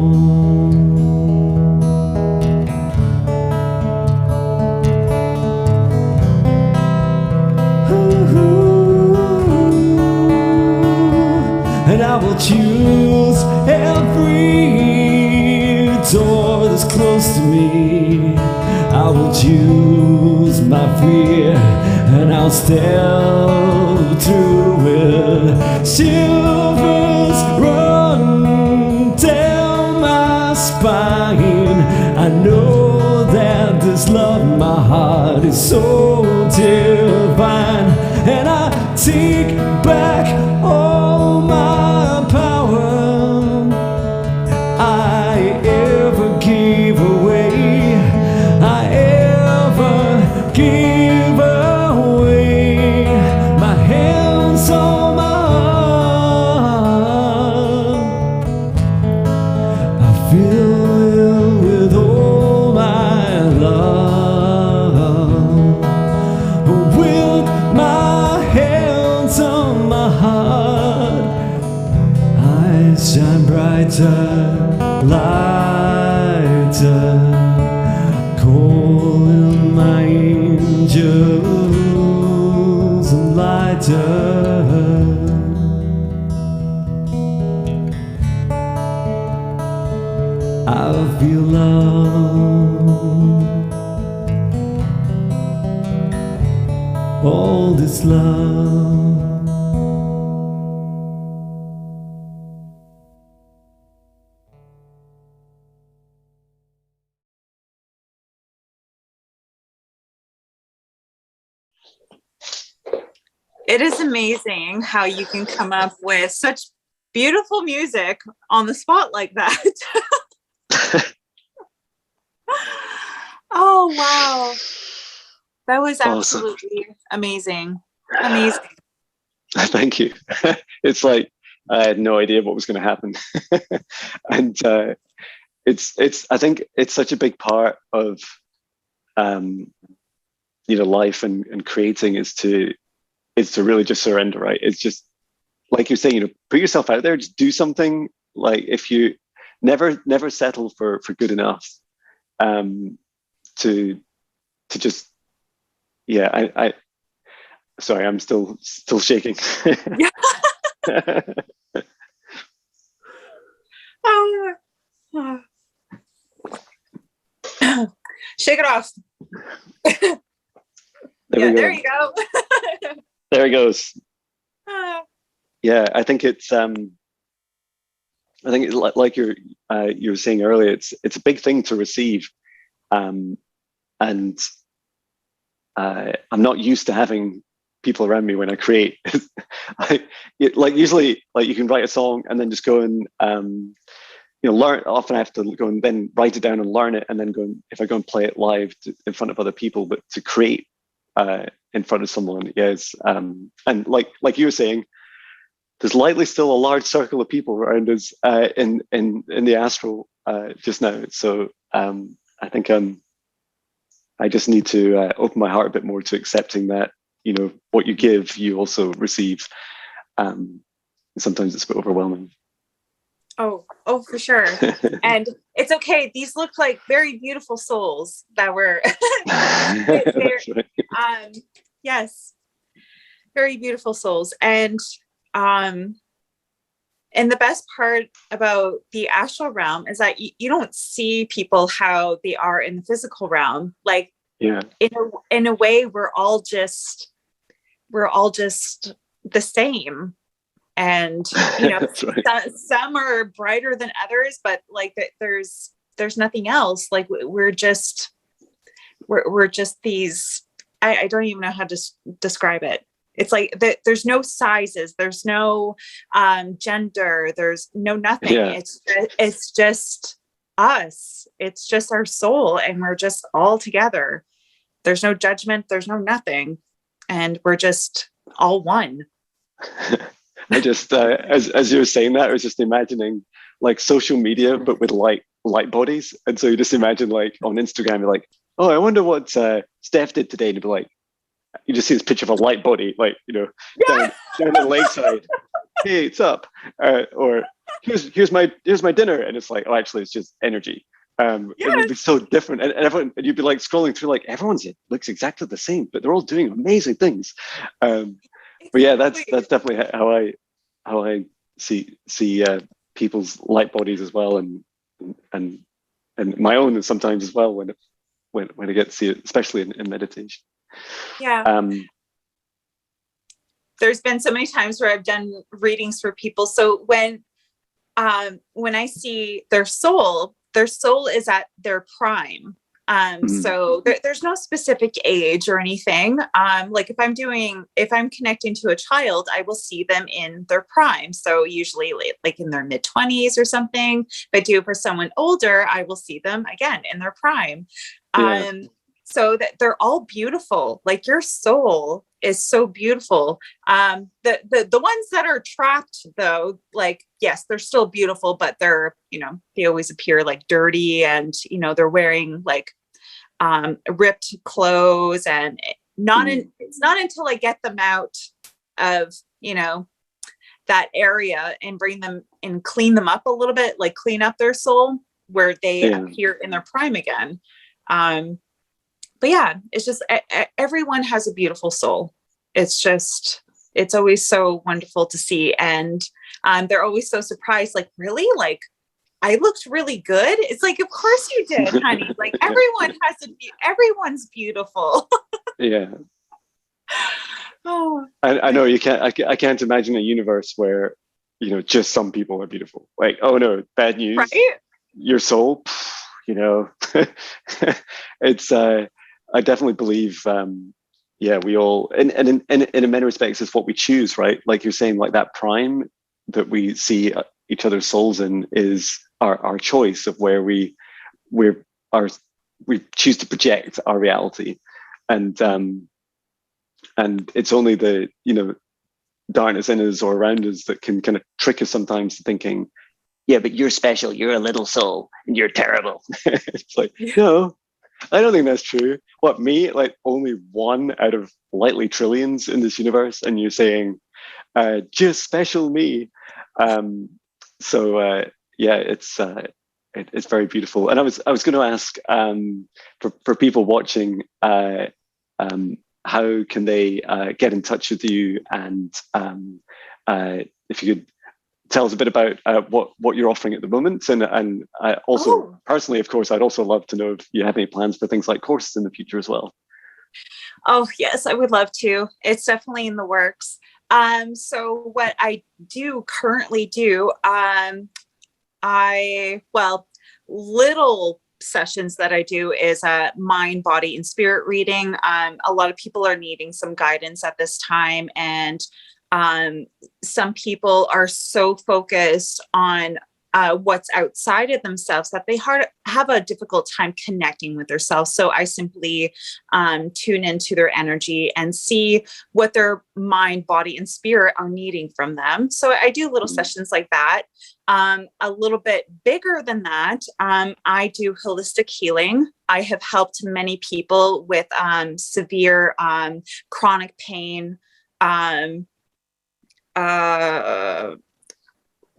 And I will choose every door that's close to me. I will choose my fear and I'll step through it. Shivers run down my spine. I know that this love in my heart is so divine, and I take back all my power I ever gave away. I ever gave away. My hands on my heart, I fill it with all my love. With my hands on my heart, I shine brighter, lighter, calling my angels and lighter. I feel love, all this love. It is amazing how you can come up with such beautiful music on the spot like that. Oh, wow. That was absolutely amazing. Amazing. Thank you. It's like I had no idea what was going to happen. And I think it's such a big part of life and creating is to really just surrender, right? It's just like you're saying, put yourself out there, just do something. Like if you never settle for good enough, to just, yeah, I sorry, I'm still shaking. Oh. Shake it off. There you go. There it goes. Yeah, I think it's like you were saying earlier, it's a big thing to receive, and I'm not used to having people around me when I create. Usually, like you can write a song and then just go and learn. Often I have to go and then write it down and learn it, and then if I go and play it live in front of other people. But to create in front of someone, yes, and like you were saying, there's likely still a large circle of people around us in the astral just now. So I think I just need to open my heart a bit more to accepting that what you give, you also receive. Sometimes it's a bit overwhelming. Oh, for sure. And it's okay. These look like very beautiful souls that were. Right. Yes, very beautiful souls, and And the best part about the astral realm is that you don't see people how they are in the physical realm. Like, Yeah. In a way, we're all just the same. And, That's right. some are brighter than others, but like there's nothing else. Like we're just these, I don't even know how to describe it. It's like there's no sizes, there's no gender, there's no nothing. Yeah. It's just us. It's just our soul, and we're just all together. There's no judgment, there's no nothing, and we're just all one. I just, as you were saying that, I was just imagining like social media, but with light bodies. And so you just imagine like on Instagram, you're like, oh, I wonder what Steph did today. And you'd be like, you just see this picture of a light body, like, down the lakeside. Hey, it's up. Or here's my dinner. And it's like, oh, actually, it's just energy. It would be so different. And you'd be like scrolling through, like, everyone's looks exactly the same, but they're all doing amazing things. But yeah, that's definitely how I see people's light bodies as well, and my own sometimes as well when I get to see it, especially in meditation. Yeah. There's been so many times where I've done readings for people. So when I see their soul is at their prime. So there's no specific age or anything. Like if I'm connecting to a child, I will see them in their prime. So usually like in their mid-20s or something. If I do it for someone older, I will see them again in their prime. Yeah. So that they're all beautiful. Like your soul is so beautiful. The ones that are trapped though, like, yes, they're still beautiful, but they're, they always appear like dirty, and, they're wearing like, ripped clothes, and it's not until I get them out of, that area and bring them and clean them up a little bit, like clean up their soul, where they appear in their prime again. But yeah, it's just everyone has a beautiful soul. It's always so wonderful to see. And they're always so surprised, like, really? Like, I looked really good. It's like, of course you did, honey. Like everyone's beautiful. Yeah. Oh, I know you can't. I can't imagine a universe where just some people are beautiful. Like, oh no, bad news. Right? Your soul. It's. I definitely believe. We all, and in many respects, it's what we choose, right? Like you're saying, like that prime that we see each other's souls in is our choice of where we choose to project our reality, and it's only the darkness in us or around us that can kind of trick us sometimes to thinking, yeah, but you're special, you're a little soul, and you're terrible. It's like, no, I don't think that's true. What, me? Like only one out of likely trillions in this universe, and you're saying, just special me. It's very beautiful. And I was going to ask for people watching, how can they get in touch with you, and if you could tell us a bit about what you're offering at the moment, and also personally, of course, I'd also love to know if you have any plans for things like courses in the future as well. Oh yes, I would love to. It's definitely in the works. So what I currently do, little sessions that I do is a mind, body, and spirit reading. A lot of people are needing some guidance at this time, and some people are so focused on what's outside of themselves that they have a difficult time connecting with themselves. So I simply tune into their energy and see what their mind, body, and spirit are needing from them. So I do little sessions like that. A little bit bigger than that, I do holistic healing. I have helped many people with severe chronic pain.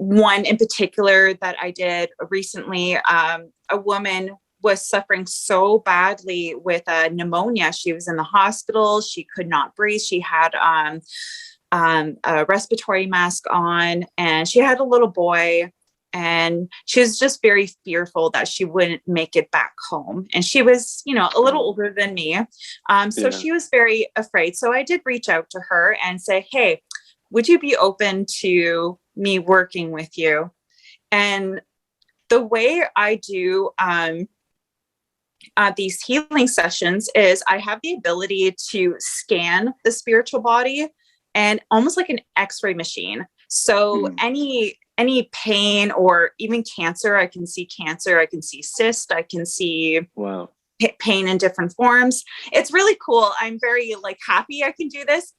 One in particular that I did recently, a woman was suffering so badly with pneumonia. She was in the hospital. She could not breathe. She had a respiratory mask on, and she had a little boy, and she was just very fearful that she wouldn't make it back home. And she was, a little older than me. So she was very afraid. So I did reach out to her and say, hey, would you be open to me working with you? And the way I do these healing sessions is I have the ability to scan the spiritual body, and almost like an X-ray machine. So any pain or even cancer, I can see cancer, I can see cyst, I can see pain in different forms. It's really cool. I'm very happy I can do this.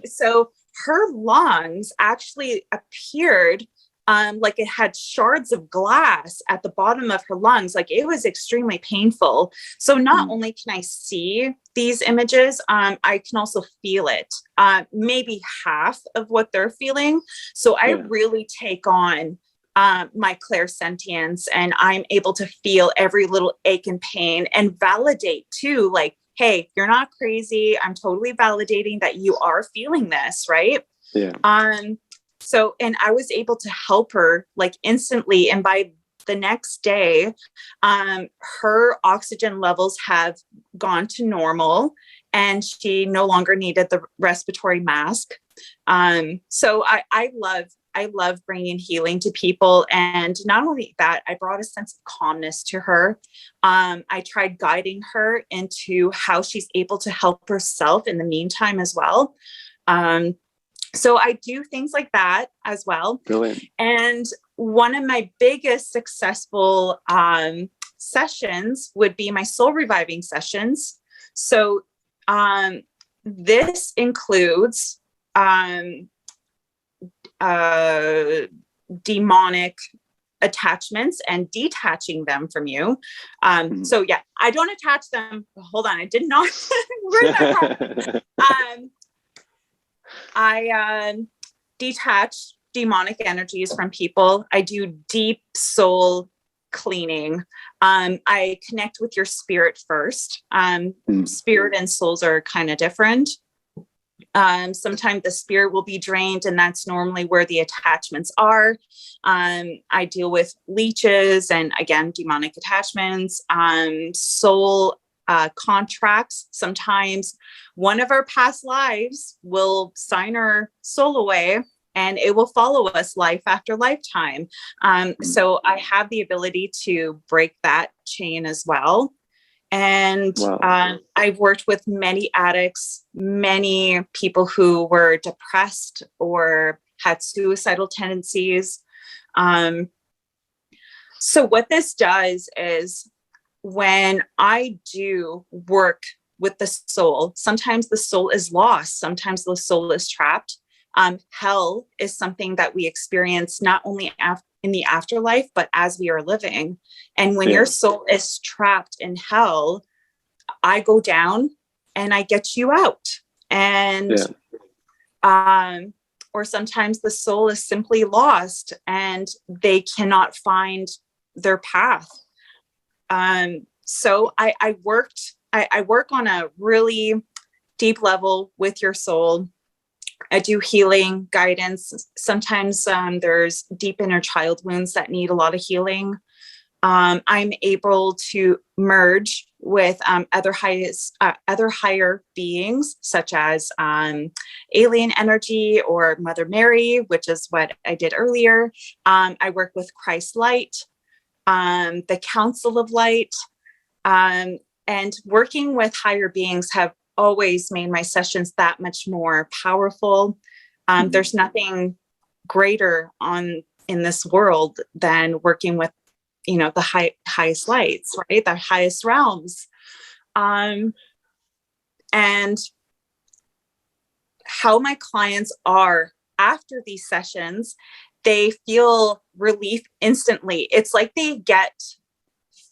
So her lungs actually appeared like it had shards of glass at the bottom of her lungs. Like, it was extremely painful. So not only can I see these images, I can also feel it, maybe half of what they're feeling. So I really take on my clairsentience, and I'm able to feel every little ache and pain, and validate too, like, hey, you're not crazy. I'm totally validating that you are feeling this, right? So, and I was able to help her instantly. And by the next day, her oxygen levels have gone to normal, and she no longer needed the respiratory mask. So I love bringing healing to people. And not only that, I brought a sense of calmness to her. I tried guiding her into how she's able to help herself in the meantime as well. So I do things like that as well. Brilliant. And one of my biggest successful sessions would be my soul reviving sessions. So this includes demonic attachments and detaching them from you. So yeah, I don't attach them. Hold on, I did not write that wrong. I detach demonic energies from people. I do deep soul cleaning. I connect with your spirit first. Spirit and souls are kind of different. Sometimes the spirit will be drained, and that's normally where the attachments are. I deal with leeches and, again, demonic attachments, soul contracts. Sometimes one of our past lives will sign our soul away, and it will follow us life after lifetime. So I have the ability to break that chain as well. And I've worked with many addicts, many people who were depressed or had suicidal tendencies. So what this does is, when I do work with the soul, sometimes the soul is lost, sometimes the soul is trapped. Hell is something that we experience not only in the afterlife, but as we are living. And when your soul is trapped in hell, I go down and I get you out. And or sometimes the soul is simply lost and they cannot find their path. So I work on a really deep level with your soul. I do healing guidance. Sometimes there's deep inner child wounds that need a lot of healing. I'm able to merge with other higher beings, such as alien energy or Mother Mary, which is what I did earlier. I work with Christ Light, the Council of Light, and working with higher beings have always made my sessions that much more powerful. There's nothing greater in this world than working with, the highest lights, right? The highest realms. And how my clients are after these sessions, they feel relief instantly. It's like they get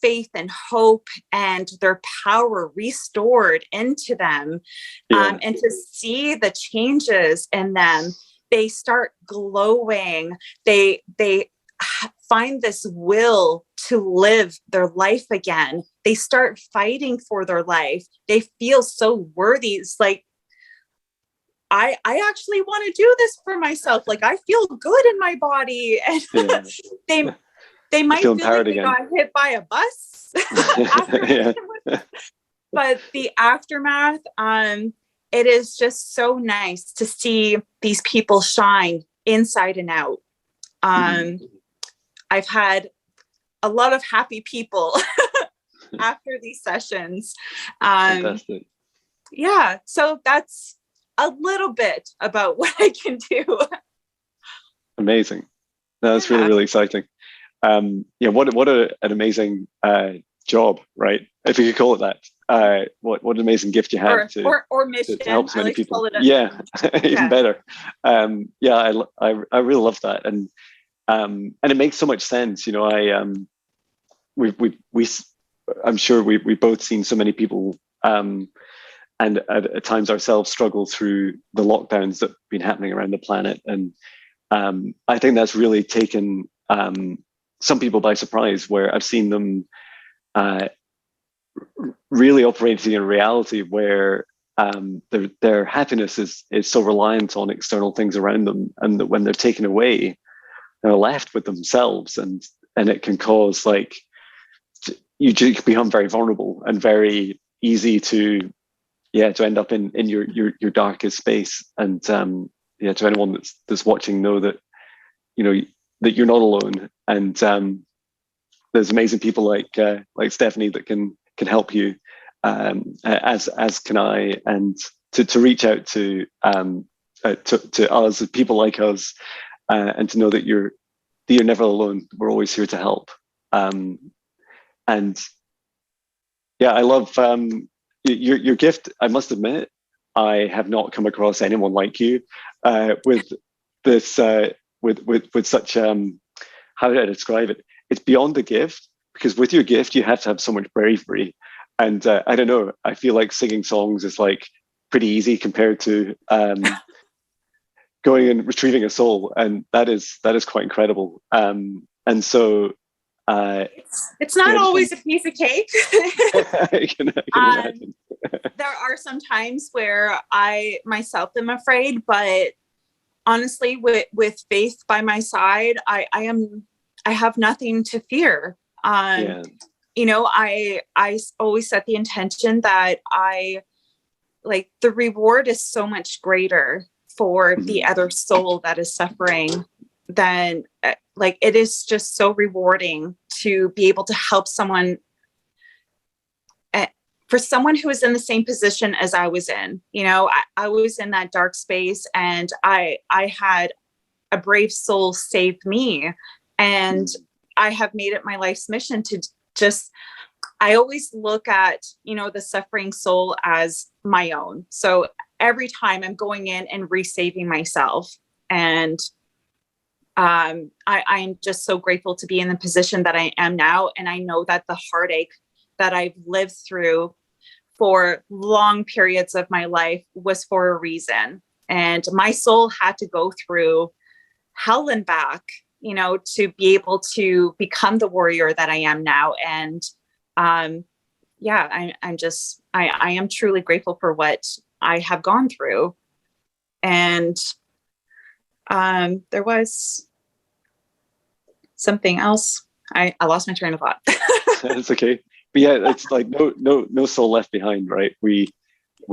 faith and hope and their power restored into them. And to see the changes in them, they start glowing. They find this will to live their life again. They start fighting for their life. They feel so worthy. It's like I actually want to do this for myself. Like, I feel good in my body. And they might feel like they got hit by a bus after but the aftermath, it is just so nice to see these people shine inside and out. I've had a lot of happy people after these sessions. Fantastic. Yeah, so that's a little bit about what I can do. Amazing. No, that's really, really exciting. What an amazing job, right? If you could call it that. What an amazing gift you have or mission to help so many people. Even better. I really love that, and it makes so much sense. You know, I'm sure we've both seen so many people, and at times ourselves struggle through the lockdowns that have been happening around the planet, and I think that's really taken some people by surprise, where I've seen them really operating in a reality where their happiness is so reliant on external things around them, and that when they're taken away, they're left with themselves, and it can cause, like, you become very vulnerable and very easy to end up in your darkest space. And to anyone that's watching, know that that you're not alone, and there's amazing people like Stephanie that can help you, as can I, and to reach out to us, people like us, and to know that you're never alone. We're always here to help. And I love your gift. I must admit, I have not come across anyone like you with this with such how do I describe it? It's beyond the gift, because with your gift you have to have so much bravery, and I don't know, I feel like singing songs is like pretty easy compared to going and retrieving a soul, and that is quite incredible. And so it's not always a piece of cake. I can imagine. There are some times where I myself am afraid, but honestly, with faith by my side, I have nothing to fear. You know, I always set the intention that the reward is so much greater for the other soul that is suffering than it is just so rewarding to be able to help someone, for someone who is in the same position as I was in. You know, I was in that dark space, and I had a brave soul save me, and I have made it my life's mission to I always look at, the suffering soul as my own. So every time I'm going in and resaving myself, and I am just so grateful to be in the position that I am now. And I know that the heartache that I've lived through for long periods of my life was for a reason. And my soul had to go through hell and back, to be able to become the warrior that I am now. And I am truly grateful for what I have gone through. And there was something else. I lost my train of thought. It's okay. But yeah, it's like no soul left behind, right? We're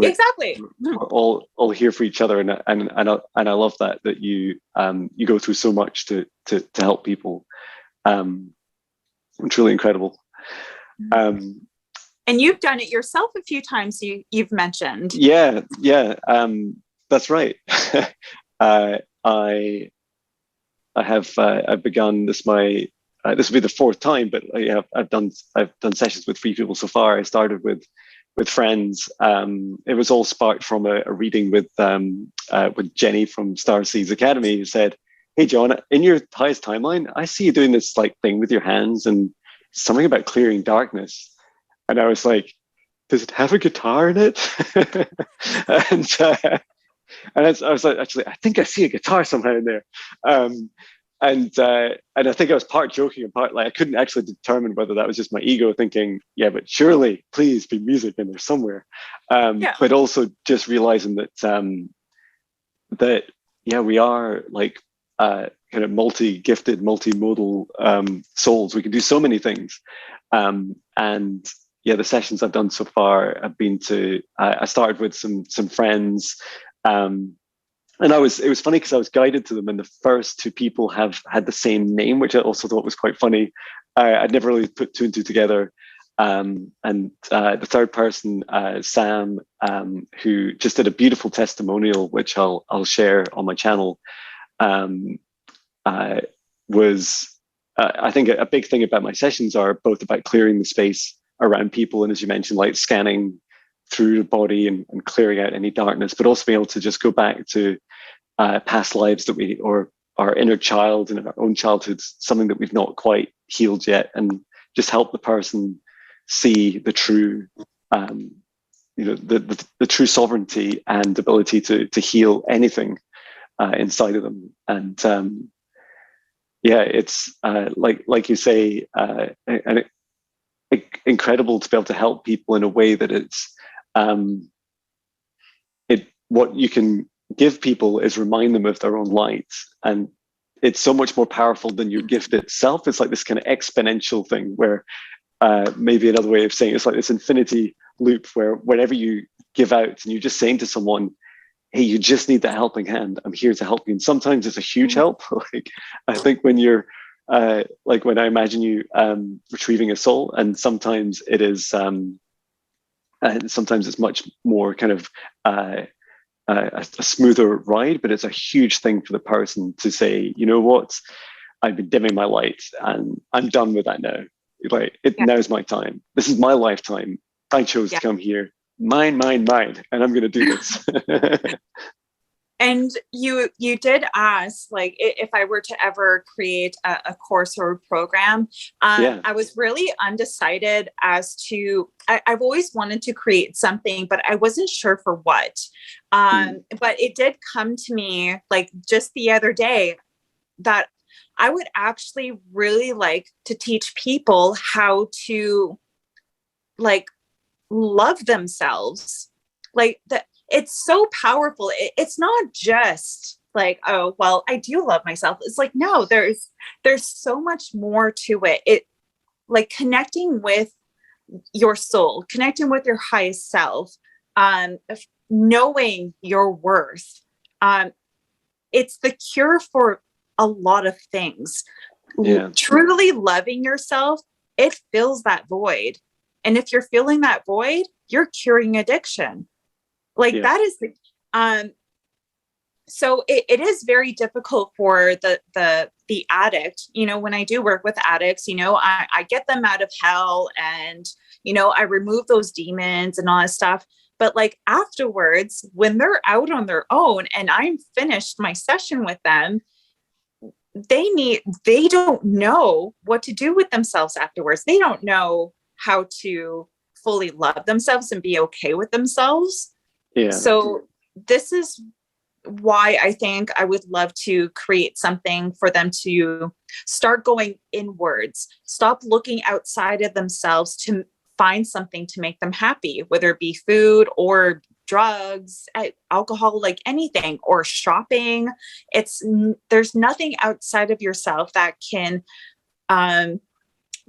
exactly. We're all here for each other, and I love that you go through so much to help people. Truly incredible. And you've done it yourself a few times. You've mentioned. Yeah. That's right. I've begun this. This will be the fourth time, but I've done sessions with 3 people so far. I started with friends. It was all sparked from a reading with Jenny from Starseeds Academy, who said, "Hey John, in your highest timeline, I see you doing this thing with your hands and something about clearing darkness." And I was like, "Does it have a guitar in it?" and I was like, "Actually, I think I see a guitar somehow in there." And I think I was part joking and part I couldn't actually determine whether that was just my ego thinking, yeah, but surely, please be music in there somewhere. But also just realizing that that, yeah, we are like kind of multi-gifted, multimodal souls. We can do so many things. And yeah, the sessions I've done so far have been to, I started with some friends. And it was funny because I was guided to them, and the first two people have had the same name, which I also thought was quite funny. I'd never really put two and two together. And the third person, Sam, who just did a beautiful testimonial, which I'll share on my channel, was I think a big thing about my sessions are both about clearing the space around people, and as you mentioned, like scanning through the body and clearing out any darkness, but also being able to just go back to past lives that or our inner child and our own childhoods, something that we've not quite healed yet, and just help the person see the true, the true sovereignty and ability to heal anything inside of them. And yeah, it's like you say, incredible to be able to help people in a way that it's what you can give people is remind them of their own light, and it's so much more powerful than your gift itself. It's like this kind of exponential thing where maybe another way of saying it's like this infinity loop where whenever you give out and you're just saying to someone, hey, you just need that helping hand, I'm here to help you. And sometimes it's a huge help. Like I think when you're like when I imagine you retrieving a soul, and sometimes it is sometimes it's much more kind of a smoother ride, but it's a huge thing for the person to say, you know what, I've been dimming my light and I'm done with that now. Like now's my time. This is my lifetime. I chose to come here. Mine, and I'm going to do this. And you did ask, like, if I were to ever create a course or a program. I was really undecided as to, I've always wanted to create something, but I wasn't sure for what. But it did come to me like just the other day that I would actually really like to teach people how to like love themselves. Like that. It's so powerful. It's not just like, oh, well, I do love myself. It's like, no, there's so much more to it. It like connecting with your soul, connecting with your highest self, knowing your worth. It's the cure for a lot of things. Truly loving yourself, it fills that void. And if you're feeling that void, you're curing addiction. Like that is the, so it is very difficult for the addict, you know, when I do work with addicts, you know, I get them out of hell and, you know, I remove those demons and all that stuff. But like afterwards, when they're out on their own and I'm finished my session with them, they don't know what to do with themselves afterwards. They don't know how to fully love themselves and be okay with themselves. So this is why I think I would love to create something for them to start going inwards, stop looking outside of themselves to find something to make them happy, whether it be food or drugs, alcohol, like anything, or shopping. There's nothing outside of yourself that can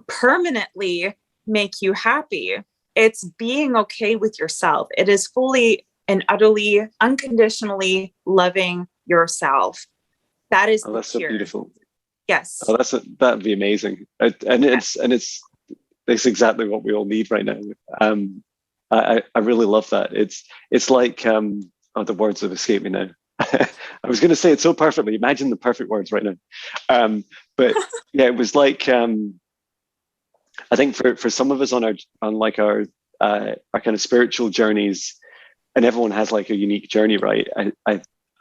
permanently make you happy. It's being okay with yourself. It is fully and utterly, unconditionally loving yourself. That is that's so beautiful. Yes. Oh, that'd be amazing. It's exactly what we all need right now. I really love that. It's like the words have escaped me now. I was going to say it so perfectly. Imagine the perfect words right now. But yeah, it was like I think for some of us on our kind of spiritual journeys. And everyone has like a unique journey, right?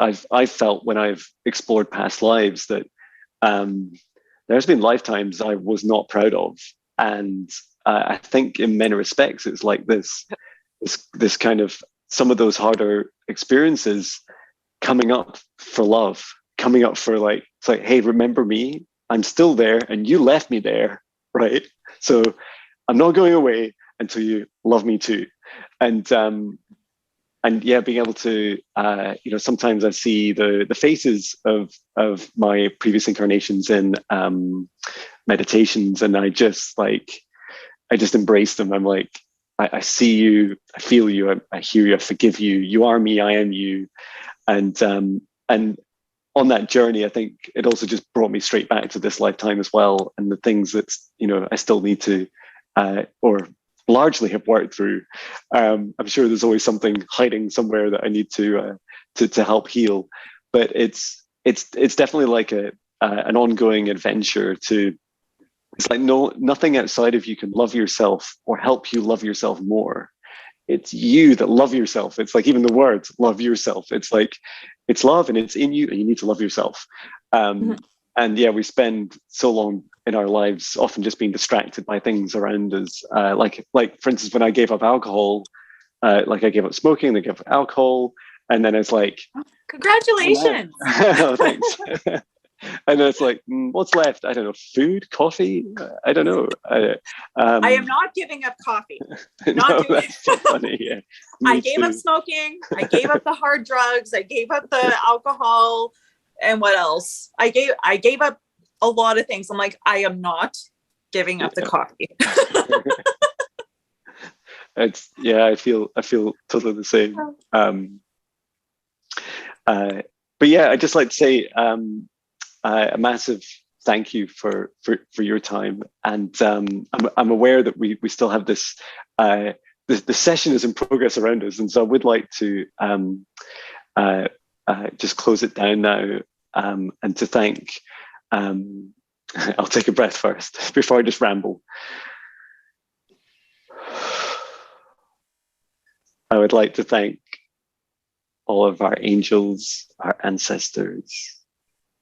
I've felt when I've explored past lives that there's been lifetimes I was not proud of, and I think in many respects it's like this kind of some of those harder experiences coming up for love, coming up for like it's like, hey, remember me? I'm still there, and you left me there, right? So I'm not going away until you love me too, and yeah, being able to, sometimes I see the faces of my previous incarnations in meditations, and I just embrace them. I'm like, I see you, I feel you, I hear you, I forgive you. You are me, I am you. And on that journey, I think it also just brought me straight back to this lifetime as well, and the things that I still need to, or largely have worked through. I'm sure there's always something hiding somewhere that I need to help heal, but it's definitely like an ongoing adventure to. It's like nothing outside of you can love yourself or help you love yourself more. It's you that love yourself. It's like even the words love yourself. It's like it's love and it's in you, and you need to love yourself. And yeah, we spend so long in our lives often just being distracted by things around us. Like for instance, when I gave up alcohol, like I gave up smoking, then gave up alcohol, and then it's like, congratulations. Oh, thanks. And then it's like, what's left? I don't know. Food, coffee. I don't know. I am not giving up coffee. No, that's so funny. Yeah, I gave up smoking. I gave up the hard drugs. I gave up the alcohol. And what else? I gave up a lot of things. I'm like, I am not giving up the coffee. I feel totally the same. But yeah, I'd just like to say a massive thank you for your time. And I'm aware that we still have this. The session is in progress around us, and so I would like to just close it down now, and to thank. I'll take a breath first before I just ramble. I would like to thank all of our angels, our ancestors,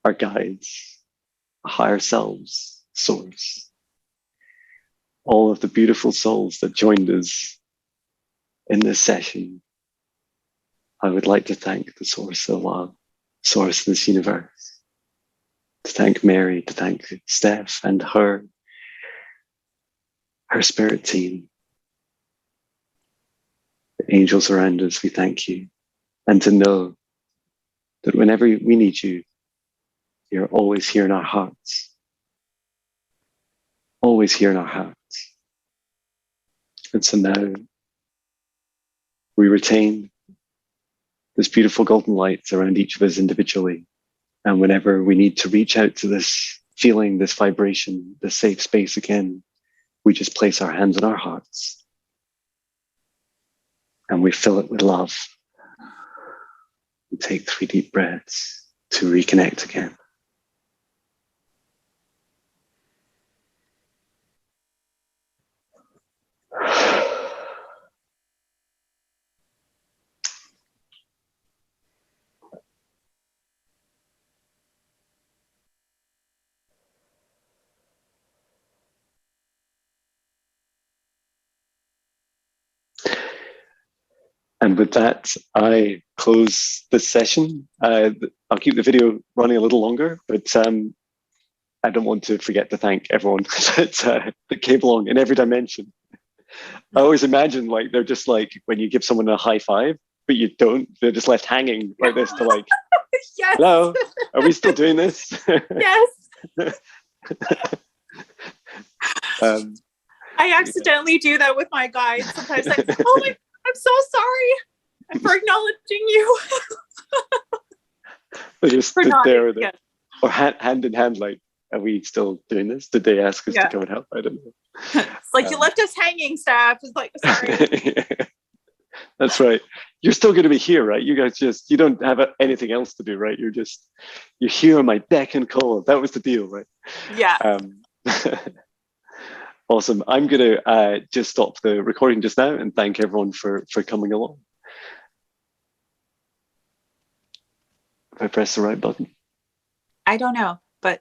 our guides, our higher selves, source, all of the beautiful souls that joined us in this session. I would like to thank the source of love, source of this universe, to thank Mary, to thank Steph and her spirit team, the angels around us, we thank you. And to know that whenever we need you, you're always here in our hearts. Always here in our hearts. And so now we retain this beautiful golden light around each of us individually. And whenever we need to reach out to this feeling, this vibration, this safe space again, we just place our hands on our hearts and we fill it with love. We take 3 deep breaths to reconnect again. And with that, I close this session. I'll keep the video running a little longer, but I don't want to forget to thank everyone that came along in every dimension. I always imagine like they're just like when you give someone a high five, but you don't, they're just left hanging like this to like, yes. Hello, are we still doing this? Yes. I accidentally do that with my guides. Sometimes I'm so sorry for acknowledging you. They just stood there with it. Or hand in hand, like, are we still doing this? Did they ask us to come and help? I don't know. It's like you left us hanging, staff. It's like, sorry. That's right. You're still going to be here, right? You guys you don't have anything else to do, right? You're here on my beck and call. That was the deal, right? Yeah. Awesome. I'm going to just stop the recording just now and thank everyone for coming along. If I press the right button. I don't know, but